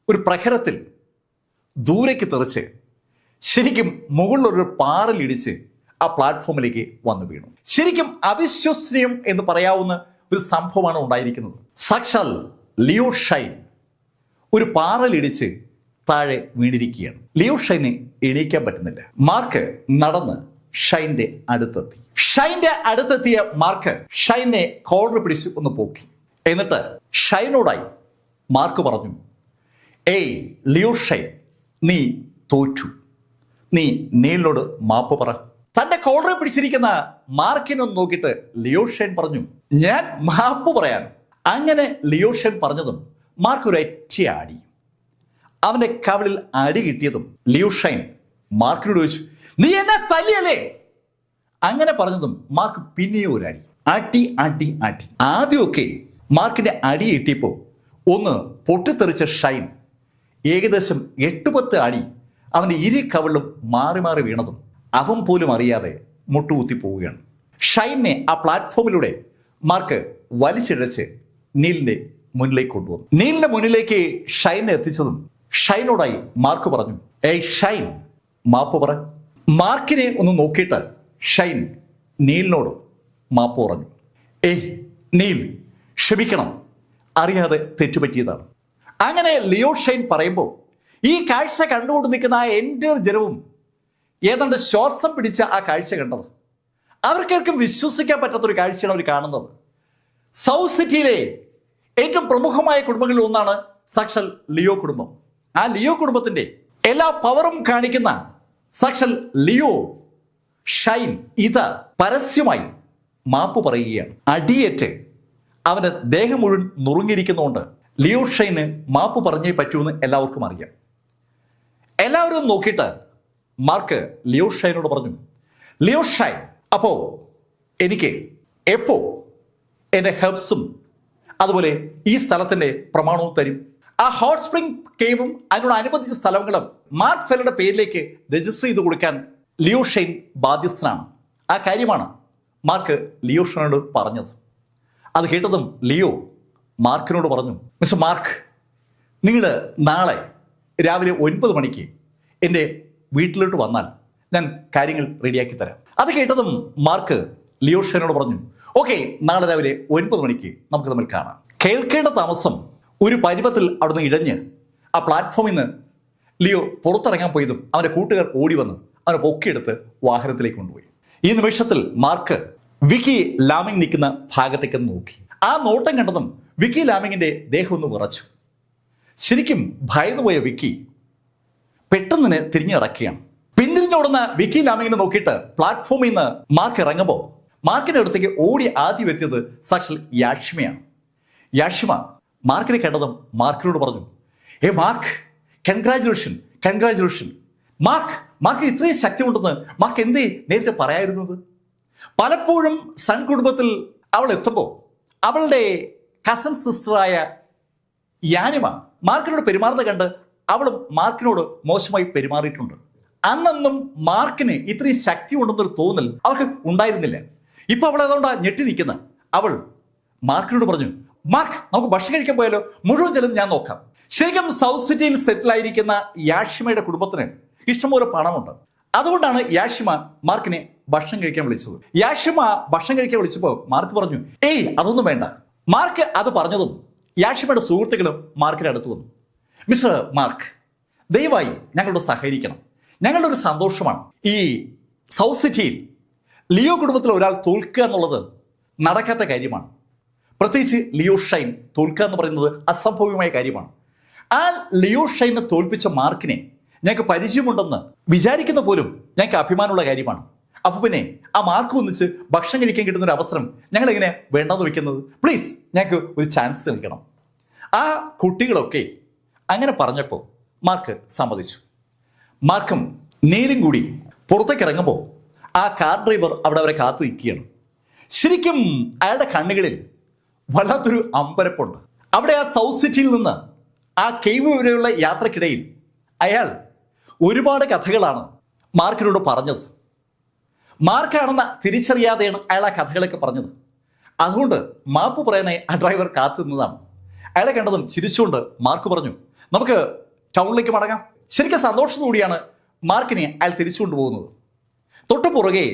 ഒരു പ്രഹരത്തിൽ ദൂരേക്ക് തെറിച്ച് ശരിക്കും മുകളിലൊരു പാറലിടിച്ച് ആ പ്ലാറ്റ്ഫോമിലേക്ക് വന്നു വീണു. ശരിക്കും അവിശ്വസനീയം എന്ന് പറയാവുന്ന ഒരു സംഭവമാണ് ഉണ്ടായിരിക്കുന്നത്. സാക്ഷാൽ ലിയോ ഷൈൻ ഒരു പാറലിടിച്ച് താഴെ വീണിരിക്കുകയാണ്. ലിയോ ഷൈനെ എണീക്കാൻ പറ്റുന്നില്ല. മാർക്ക് നടന്ന് ഷൈന്റെ അടുത്തെത്തി. ഷൈന്റെ അടുത്തെത്തിയ മാർക്ക് ഷൈനെ കോളർ പിടിച്ച് ഒന്ന് പോക്കി. എന്നിട്ട് ഷൈനോടായി മാർക്ക് പറഞ്ഞു, ലിയോ ഷൈൻ, നീ തോറ്റു. നീ നീലിനോട് മാപ്പ് പറ. തന്റെ കോളറെ പിടിച്ചിരിക്കുന്ന മാർക്കിനൊന്ന് നോക്കിയിട്ട് ലിയോ ഷൈൻ പറഞ്ഞു, ഞാൻ മാപ്പ് പറയാൻ. അങ്ങനെ ലിയോ ഷൈൻ പറഞ്ഞതും മാർക്ക് ഒരു ഒറ്റ അടി. അവന്റെ കവിളിൽ അടി കിട്ടിയതും ലിയോ ഷൈൻ മാർക്കിനോട് ചോദിച്ചു, നീ എന്നെ തല്ലിയല്ലേ? അങ്ങനെ പറഞ്ഞതും മാർക്ക് പിന്നെയും ഒരു അടി. അടി അടി അടി. ആദ്യമൊക്കെ മാർക്കിന്റെ അടി കിട്ടിയപ്പോ ഒന്ന് പൊട്ടിത്തെറിച്ച ഷൈൻ ഏകദേശം 8-10 അടി അവന്റെ ഇരു കവിളും മാറി മാറി വീണതും അവൻ പോലും അറിയാതെ മുട്ടുകുത്തി പോവുകയാണ്. ഷൈനെ ആ പ്ലാറ്റ്ഫോമിലൂടെ മാർക്ക് വലിച്ചിഴച്ച് നീലിന്റെ മുന്നിലേക്ക് കൊണ്ടുവന്നു. നീലിന്റെ മുന്നിലേക്ക് ഷൈനെ എത്തിച്ചതും ഷൈനോടായി മാർക്ക് പറഞ്ഞു, ഷൈൻ, മാപ്പ് പറ. മാർക്കിനെ ഒന്ന് നോക്കിയിട്ട് ഷൈൻ നീലിനോട് മാപ്പ് പറഞ്ഞു. നീൽ, ക്ഷമിക്കണം, അറിയാതെ തെറ്റുപറ്റിയതാണ്. അങ്ങനെ ലിയോ ഷൈൻ പറയുമ്പോൾ ഈ കാഴ്ച കണ്ടുകൊണ്ട് നിൽക്കുന്ന ആ എൻ്റെ ജനവും ഏതാണ്ട് ശ്വാസം പിടിച്ച ആ കാഴ്ച കണ്ടത്. അവർക്കാർക്കും വിശ്വസിക്കാൻ പറ്റാത്തൊരു കാഴ്ചയാണ് അവർ കാണുന്നത്. സൗത്ത് സിറ്റിയിലെ ഏറ്റവും പ്രമുഖമായ കുടുംബങ്ങളിൽ ഒന്നാണ് സാക്ഷാൽ ലിയോ കുടുംബം. ആ ലിയോ കുടുംബത്തിന്റെ എല്ലാ പവറും കാണിക്കുന്ന സാക്ഷാൽ ലിയോ ഷൈൻ ഇത് പരസ്യമായി മാപ്പ് പറയുകയാണ്. അടിയേറ്റ് അവന് ദേഹം മുഴുവൻ നുറുങ്ങിയിരിക്കുന്നതുകൊണ്ട് ലിയോ ഷൈന് മാപ്പ് പറഞ്ഞേ പറ്റൂന്ന് എല്ലാവർക്കും അറിയാം. എല്ലാവരും നോക്കിയിട്ട് മാർക്ക് ലിയോ ഷൈനോട് പറഞ്ഞു, ലിയോ ഷൈൻ, അപ്പോ എനിക്ക് എപ്പോ എൻ്റെ ഹെർബ്സും അതുപോലെ ഈ സ്ഥലത്തിന്റെ പ്രമാണവും തരും? ആ ഹോട്ട് സ്പ്രിംഗ് കേവും അതിനോടനുബന്ധിച്ച സ്ഥലങ്ങളും മാർക്ക് ഫെല്ലറുടെ പേരിലേക്ക് രജിസ്റ്റർ ചെയ്ത് കൊടുക്കാൻ ലിയോ ഷൈൻ ബാധ്യസ്ഥനാണ്. ആ കാര്യമാണ് മാർക്ക് ലിയോ ഷൈനോട് പറഞ്ഞത്. അത് കേട്ടതും ലിയോ മാർക്കിനോട് പറഞ്ഞു, മിസ്റ്റർ മാർക്ക്, നിങ്ങൾ നാളെ രാവിലെ 9 മണിക്ക് എൻ്റെ വീട്ടിലോട്ട് വന്നാൽ ഞാൻ കാര്യങ്ങൾ റെഡിയാക്കി തരാം. അത് കേട്ടതും മാർക്ക് ലിയോ ഷൈനോട് പറഞ്ഞു, ഓക്കെ, നാളെ രാവിലെ 9 മണിക്ക് നമുക്ക് തമ്മിൽ കാണാം. കേൾക്കേണ്ട താമസം ഒരു പരുവത്തിൽ അവിടുന്ന് ഇഴഞ്ഞ് ആ പ്ലാറ്റ്ഫോമിൽ നിന്ന് ലിയോ പുറത്തിറങ്ങാൻ പോയതും അവൻ്റെ കൂട്ടുകാർ ഓടി വന്ന് അവനെ പൊക്കിയെടുത്ത് വാഹനത്തിലേക്ക് കൊണ്ടുപോയി. ഈ നിമിഷത്തിൽ മാർക്ക് വിക്കി ലാമിങ് നിൽക്കുന്ന ഭാഗത്തേക്ക് നോക്കി. ആ നോട്ടം കണ്ടതും വിക്കി ലാമിങ്ങിന്റെ ദേഹം ഒന്ന് വിറച്ചു. ശരിക്കും ഭയന്നുപോയ വിക്കി പെട്ടെന്ന് തന്നെ തിരിഞ്ഞു കിടക്കുകയാണ്. പിന്തിരിഞ്ഞോടുന്ന വിക്കി ലാമിങ്ങിനെ നോക്കിയിട്ട് പ്ലാറ്റ്ഫോമിൽ നിന്ന് മാർക്ക് ഇറങ്ങുമ്പോൾ മാർക്കിന്റെ അടുത്തേക്ക് ഓടി ആദ്യം എത്തിയത് സാക്ഷാൽ യാഷിമയാണ്. യാഷിമ മാർക്കിനെ കണ്ടതും മാർക്കിനോട് പറഞ്ഞു, മാർക്ക്, കൺഗ്രാജുലേഷൻ, കൺഗ്രാജുലേഷൻ. മാർക്ക് ഇത്രയും ശക്തി ഉണ്ടെന്ന് മാർക്ക് എന്തേ നേരത്തെ പറയായിരുന്നത്? പലപ്പോഴും സൺ കുടുംബത്തിൽ അവൾ എത്തുമ്പോൾ അവളുടെ കസൻ സിസ്റ്ററായ യാനിമ മാർക്കിനോട് പെരുമാറുന്നത് കണ്ട് അവളും മാർക്കിനോട് മോശമായി പെരുമാറിയിട്ടുണ്ട്. അന്നൊന്നും മാർക്കിന് ഇത്രയും ശക്തി ഉണ്ടെന്നൊരു തോന്നൽ അവർക്ക് ഉണ്ടായിരുന്നില്ല. ഇപ്പൊ അവൾ അതുകൊണ്ടാ ഞെട്ടി നിൽക്കുന്നത്. അവൾ മാർക്കിനോട് പറഞ്ഞു, മാർക്ക് നമുക്ക് ഭക്ഷണം കഴിക്കാൻ പോയാലോ, മുഴുവൻ ചെലവും ഞാൻ നോക്കാം. ശരിക്കും സൗത്ത് സിറ്റിയിൽ സെറ്റിൽ ആയിരിക്കുന്ന യാഷിമയുടെ കുടുംബത്തിന് ഇഷ്ടംപോലെ പണമുണ്ട്. അതുകൊണ്ടാണ് യാഷിമ മാർക്കിനെ ഭക്ഷണം കഴിക്കാൻ വിളിച്ചത്. യാഷിമ ഭക്ഷണം കഴിക്കാൻ വിളിച്ചപ്പോൾ മാർക്ക് പറഞ്ഞു, ഏയ് അതൊന്നും വേണ്ട. മാർക്ക് അത് പറഞ്ഞതും യാഷിമയുടെ സുഹൃത്തുക്കളും മാർക്കിന്റെ അടുത്ത് വന്നു. മിസ്റ്റർ മാർക്ക്, ദയവായി ഞങ്ങളോട് സഹകരിക്കണം. ഞങ്ങളുടെ ഒരു സന്തോഷമാണ് ഈ സൗത്ത് സിറ്റിയിൽ ലിയോ കുടുംബത്തിൽ ഒരാൾ തോൽക്കുക എന്നുള്ളത് നടക്കാത്ത കാര്യമാണ്. പ്രത്യേകിച്ച് ലിയോ ഷൈൻ തോൽക്കുക എന്ന് പറയുന്നത് അസംഭവ്യമായ കാര്യമാണ്. ആ ലിയോ ഷൈനെ തോൽപ്പിച്ച മാർക്കിനെ ഞങ്ങൾക്ക് പരിചയമുണ്ടെന്ന് വിചാരിക്കുന്ന പോലും ഞങ്ങൾക്ക് അഭിമാനമുള്ള കാര്യമാണ്. അപ്പൊ പിന്നെ ആ മാർക്ക് ഒന്നിച്ച് ഭക്ഷണം കഴിക്കാൻ കിട്ടുന്ന ഒരു അവസരം ഞങ്ങൾ എങ്ങനെ വേണ്ടെന്ന് വെക്കുന്നത്? പ്ലീസ് ഞങ്ങൾക്ക് ഒരു ചാൻസ് നൽകണം. ആ കുട്ടികളൊക്കെ അങ്ങനെ പറഞ്ഞപ്പോൾ മാർക്ക് സമ്മതിച്ചു. മാർക്കും നീലും കൂടി പുറത്തേക്ക് ഇറങ്ങുമ്പോൾ ആ കാർ ഡ്രൈവർ അവിടെ അവരെ കാത്തു നിൽക്കുകയാണ്. ശരിക്കും അയാളുടെ കണ്ണുകളിൽ വല്ലാത്തൊരു അമ്പരപ്പുണ്ട്. അവിടെ ആ സൗത്ത് സിറ്റിയിൽ നിന്ന് ആ കേവ് വരെയുള്ള യാത്രക്കിടയിൽ അയാൾ ഒരുപാട് കഥകളാണ് മാർക്കിനോട് പറഞ്ഞത്. മാർക്കാണെന്ന് തിരിച്ചറിയാതെയാണ് അയാൾ ആ കഥകളൊക്കെ പറഞ്ഞത്. അതുകൊണ്ട് മാപ്പ് പറയാനായി ആ ഡ്രൈവർ കാത്തു നിന്നതാണ്. അയാളെ കണ്ടതും ചിരിച്ചുകൊണ്ട് മാർക്ക് പറഞ്ഞു, നമുക്ക് ടൗണിലേക്ക് മടങ്ങാം. ശരിക്കും സന്തോഷത്തോടെയാണ് മാർക്കിനെ അയാൾ തിരിച്ചുകൊണ്ട് പോകുന്നത്. തൊട്ടു പുറകെ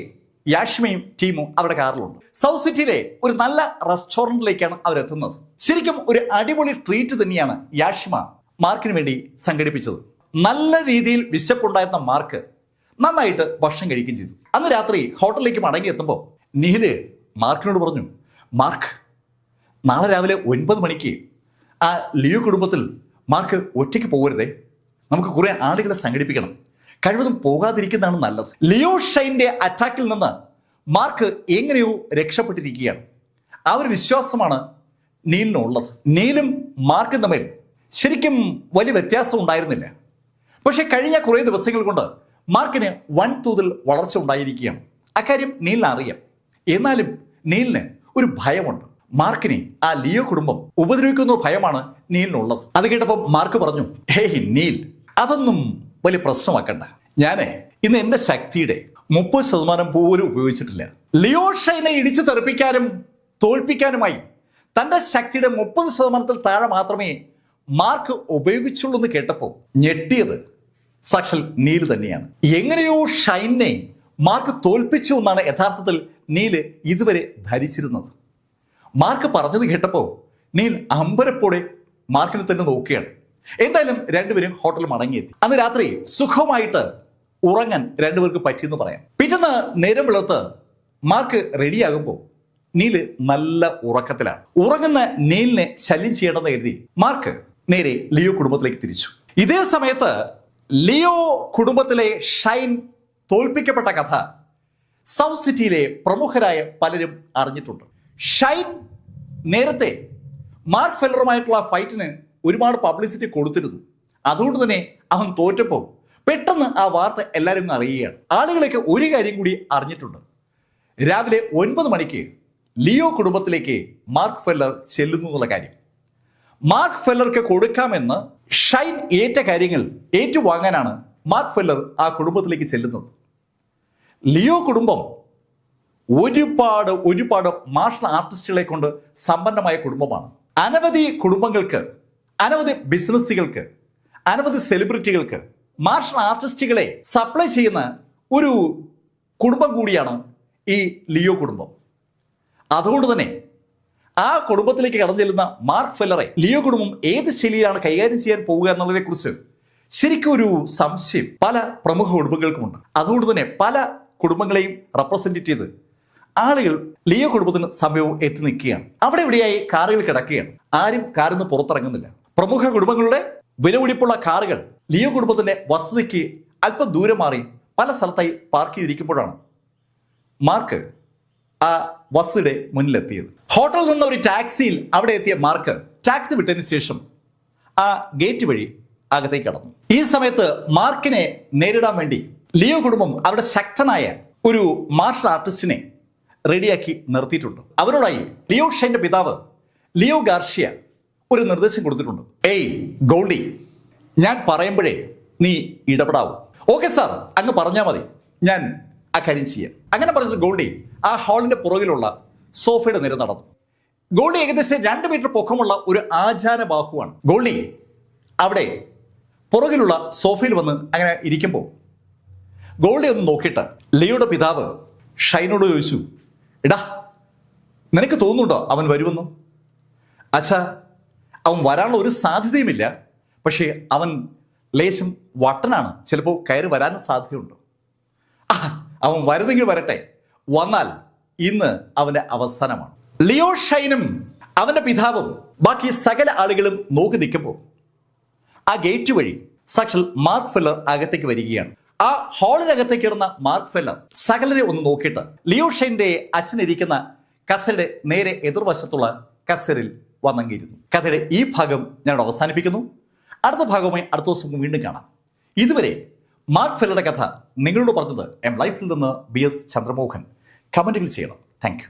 യാഷിമയും ടീമും അവരുടെ കാറിലുണ്ട്. സൗത്ത് സിറ്റിയിലെ ഒരു നല്ല റെസ്റ്റോറൻറ്റിലേക്കാണ് അവരെത്തുന്നത്. ശരിക്കും ഒരു അടിപൊളി ട്രീറ്റ് തന്നെയാണ് യാഷിമ മാർക്കിന് വേണ്ടി സംഘടിപ്പിച്ചത്. നല്ല രീതിയിൽ വിശപ്പുണ്ടായിരുന്ന മാർക്ക് നന്നായിട്ട് ഭക്ഷണം കഴിക്കുകയും ചെയ്തു. അന്ന് രാത്രി ഹോട്ടലിലേക്ക് മടങ്ങി എത്തുമ്പോൾ നീല് മാർക്കിനോട് പറഞ്ഞു, മാർക്ക്, നാളെ രാവിലെ 9 മണിക്ക് ആ ലിയോ കുടുംബത്തിൽ മാർക്ക് ഒറ്റയ്ക്ക് പോകരുതേ. നമുക്ക് കുറെ ആളുകളെ സംഘടിപ്പിക്കണം. കഴിവതും പോകാതിരിക്കുന്നതാണ് നല്ലത്. ലിയോ ഷൈൻ്റെ അറ്റാക്കിൽ നിന്ന് മാർക്ക് എങ്ങനെയോ രക്ഷപ്പെട്ടിരിക്കുകയാണ്. ആ ഒരു വിശ്വാസമാണ് നീലിനുള്ളത്. നീലും മാർക്കും തമ്മിൽ ശരിക്കും വലിയ വ്യത്യാസം ഉണ്ടായിരുന്നില്ല. പക്ഷെ കഴിഞ്ഞ കുറേ ദിവസങ്ങൾ കൊണ്ട് മാർക്കിന് വൻതോതിൽ വളർച്ച ഉണ്ടായിരിക്കുകയാണ്. അക്കാര്യം നീലിന് അറിയാം. എന്നാലും നീലിന് ഒരു ഭയമുണ്ട്. മാർക്കിനെ ആ ലിയോ കുടുംബം ഉപദ്രവിക്കുന്ന ഭയമാണ് നീലിനുള്ളത്. അത് കേട്ടപ്പോൾ മാർക്ക് പറഞ്ഞു, ഹേയ് നീൽ, അതൊന്നും വലിയ പ്രശ്നമാക്കണ്ട. ഞാൻ ഇന്ന് എൻ്റെ ശക്തിയുടെ 30% പോലും ഉപയോഗിച്ചിട്ടില്ല. ലിയോ ഷൈനെ ഇടിച്ചു തെറിപ്പിക്കാനും തോൽപ്പിക്കാനുമായി തൻ്റെ ശക്തിയുടെ 30% താഴെ മാത്രമേ മാർക്ക് ഉപയോഗിച്ചുള്ളൂ എന്ന് കേട്ടപ്പോൾ ഞെട്ടിയത് സാക്ഷാൽ നീല് തന്നെയാണ്. എങ്ങനെയോ ഷൈനെ മാർക്ക് തോൽപ്പിച്ചു എന്നാണ് യഥാർത്ഥത്തിൽ നീല് ഇതുവരെ ധരിച്ചിരുന്നത്. മാർക്ക് പറഞ്ഞത് കേട്ടപ്പോൾ നീൽ അമ്പരപ്പോടെ മാർക്കിനെ തന്നെ നോക്കുകയാണ്. എന്തായാലും രണ്ടുപേരും ഹോട്ടലിൽ മടങ്ങിയെത്തി. അന്ന് രാത്രി സുഖമായിട്ട് ഉറങ്ങാൻ രണ്ടുപേർക്ക് പറ്റിയെന്ന് പറയാം. പിറ്റേന്ന് നേരം വെളുത്ത് മാർക്ക് റെഡിയാകുമ്പോൾ നീല് നല്ല ഉറക്കത്തിലാണ്. ഉറങ്ങുന്ന നീലിനെ ശല്യം ചെയ്യണമെന്ന് കരുതി മാർക്ക് നേരെ ലിയോ കുടുംബത്തിലേക്ക് തിരിച്ചു. ഇതേ സമയത്ത് ലിയോ കുടുംബത്തിലെ ഷൈൻ തോൽപ്പിക്കപ്പെട്ട കഥ സൗത്ത് സിറ്റിയിലെ പ്രമുഖരായ പലരും അറിഞ്ഞിട്ടുണ്ട്. ഷൈൻ നേരത്തെ മാർക്ക് ഫെല്ലറുമായിട്ടുള്ള ഫൈറ്റിന് ഒരുപാട് പബ്ലിസിറ്റി കൊടുത്തിരുന്നു. അതുകൊണ്ട് തന്നെ അവൻ തോറ്റപ്പോൾ പെട്ടെന്ന് ആ വാർത്ത എല്ലാവരും അറിയുകയാണ്. ആളുകളൊക്കെ ഒരു കാര്യം കൂടി അറിഞ്ഞിട്ടുണ്ട്. രാവിലെ 9 മണിക്ക് ലിയോ കുടുംബത്തിലേക്ക് മാർക്ക് ഫെല്ലർ ചെല്ലുന്നു എന്നുള്ള കാര്യം. മാർക്ക് ഫെല്ലർക്ക് കൊടുക്കാമെന്ന് ഷൈൻ ഏറ്റ കാര്യങ്ങൾ ഏറ്റുവാങ്ങാനാണ് മാർക്ക് ഫെല്ലർ ആ കുടുംബത്തിലേക്ക് ചെല്ലുന്നത്. ലിയോ കുടുംബം ഒരുപാട് മാർഷൽ ആർട്ടിസ്റ്റുകളെ കൊണ്ട് സമ്പന്നമായ കുടുംബമാണ്. അനവധി കുടുംബങ്ങൾക്ക്, അനവധി ബിസിനസ്സുകൾക്ക്, അനവധി സെലിബ്രിറ്റികൾക്ക് മാർഷൽ ആർട്ടിസ്റ്റുകളെ സപ്ലൈ ചെയ്യുന്ന ഒരു കുടുംബം കൂടിയാണ് ഈ ലിയോ കുടുംബം. അതുകൊണ്ട് തന്നെ ആ കുടുംബത്തിലേക്ക് കടന്നു ചെല്ലുന്ന മാർക്ക് ഫെല്ലറെ ലിയോ കുടുംബം ഏത് ശൈലിയിലാണ് കൈകാര്യം ചെയ്യാൻ പോവുക എന്നുള്ളതിനെ കുറിച്ച് ശരിക്കും ഒരു സംശയം പല പ്രമുഖ കുടുംബങ്ങൾക്കുമുണ്ട്. അതുകൊണ്ട് തന്നെ പല കുടുംബങ്ങളെയും റെപ്രസെന്റ് ചെയ്ത് ആളുകൾ ലിയോ കുടുംബത്തിന് സമയവും എത്തി നിൽക്കുകയാണ്. അവിടെ ഇവിടെയായി കാറുകൾ കിടക്കുകയാണ്. ആരും കാറിൽ നിന്ന് പുറത്തിറങ്ങുന്നില്ല. പ്രമുഖ കുടുംബങ്ങളുടെ വിലപിടിപ്പുള്ള കാറുകൾ ലിയോ കുടുംബത്തിന്റെ വസതിക്ക് അല്പം ദൂരം മാറി പല സ്ഥലത്തായി പാർക്ക് ചെയ്തിരിക്കുമ്പോഴാണ് മാർക്ക് ആ വസതിയുടെ മുന്നിലെത്തിയത്. ഹോട്ടലിൽ നിന്ന് ഒരു ടാക്സിയിൽ അവിടെ എത്തിയ മാർക്ക് ടാക്സി വിട്ടതിന് ശേഷം ആ ഗേറ്റ് വഴി അകത്തേക്ക് കടന്നു. ഈ സമയത്ത് മാർക്കിനെ നേരിടാൻ വേണ്ടി ലിയോ കുടുംബം അവിടെ ശക്തനായ ഒരു മാർഷൽ ആർട്ടിസ്റ്റിനെ റെഡിയാക്കി നിർത്തിയിട്ടുണ്ട്. അവരോടായി ലിയോ ഷൈൻ്റെ പിതാവ് ലിയോ ഗാർഷ്യ ഒരു നിർദ്ദേശം കൊടുത്തിട്ടുണ്ട്. ഏയ് ഗോൾഡി, ഞാൻ പറയുമ്പോഴേ നീ ഇടപെടാവൂ. ഓക്കെ സാർ, അങ്ങ് പറഞ്ഞാൽ മതി, ഞാൻ ആ കാര്യം ചെയ്യാം. അങ്ങനെ പറഞ്ഞിട്ട് ഗോൾഡി ആ ഹാളിന്റെ പുറകിലുള്ള സോഫയുടെ നിര നടന്നു. ഗോൾഡി ഏകദേശം 2 മീറ്റർ പൊക്കമുള്ള ഒരു ആചാര ബാഹുവാണ്. ഗോൾഡി അവിടെ പുറകിലുള്ള സോഫയിൽ വന്ന് അങ്ങനെ ഇരിക്കുമ്പോൾ ഗോൾഡി ഒന്ന് നോക്കിയിട്ട് ലിയോയുടെ പിതാവ് ഷൈനോട് ചോദിച്ചു, എടാ നിനക്ക് തോന്നുന്നുണ്ടോ അവൻ വരുമെന്ന്? അച്ഛാ, അവൻ വരാനുള്ള ഒരു സാധ്യതയുമില്ല, പക്ഷേ അവൻ ലേശം വട്ടനാണ്, ചിലപ്പോൾ കയറി വരാനും സാധ്യതയുണ്ട്. അവൻ വരുന്നെങ്കിൽ വരട്ടെ, വന്നാൽ ഇന്ന് അവന്റെ അവസാനമാണ്. ലിയോ ഷൈനും അവന്റെ പിതാവും ബാക്കി സകല ആളുകളും നോക്കി നിൽക്കുമ്പോൾ ആ ഗേറ്റ് വഴി സാക്ഷാൽ മാർക്ക് ഫെല്ലർ അകത്തേക്ക് വരികയാണ്. ആ ഹാളിനകത്തേക്ക് ഇടുന്ന മാർക്ക് ഫെല്ലർ സകലരെ ഒന്ന് നോക്കിയിട്ട് ലിയോ ഷൈന്റെ അച്ഛനിരിക്കുന്ന കസേരയുടെ നേരെ എതിർവശത്തുള്ള കസേരയിൽ വന്നങ്ങിയിരുന്നു. കഥയുടെ ഈ ഭാഗം ഞാൻ അവസാനിപ്പിക്കുന്നു. അടുത്ത ഭാഗവുമായി അടുത്ത ദിവസം വീണ്ടും കാണാം. ഇതുവരെ മാർക്ക് ഫെല്ലറുടെ കഥ നിങ്ങളോട് പറഞ്ഞത് എം ലൈഫിൽ നിന്ന് BS ചന്ദ്രമോഹൻ. കമന്റുകൾ ചെയ്യണം. Thank you.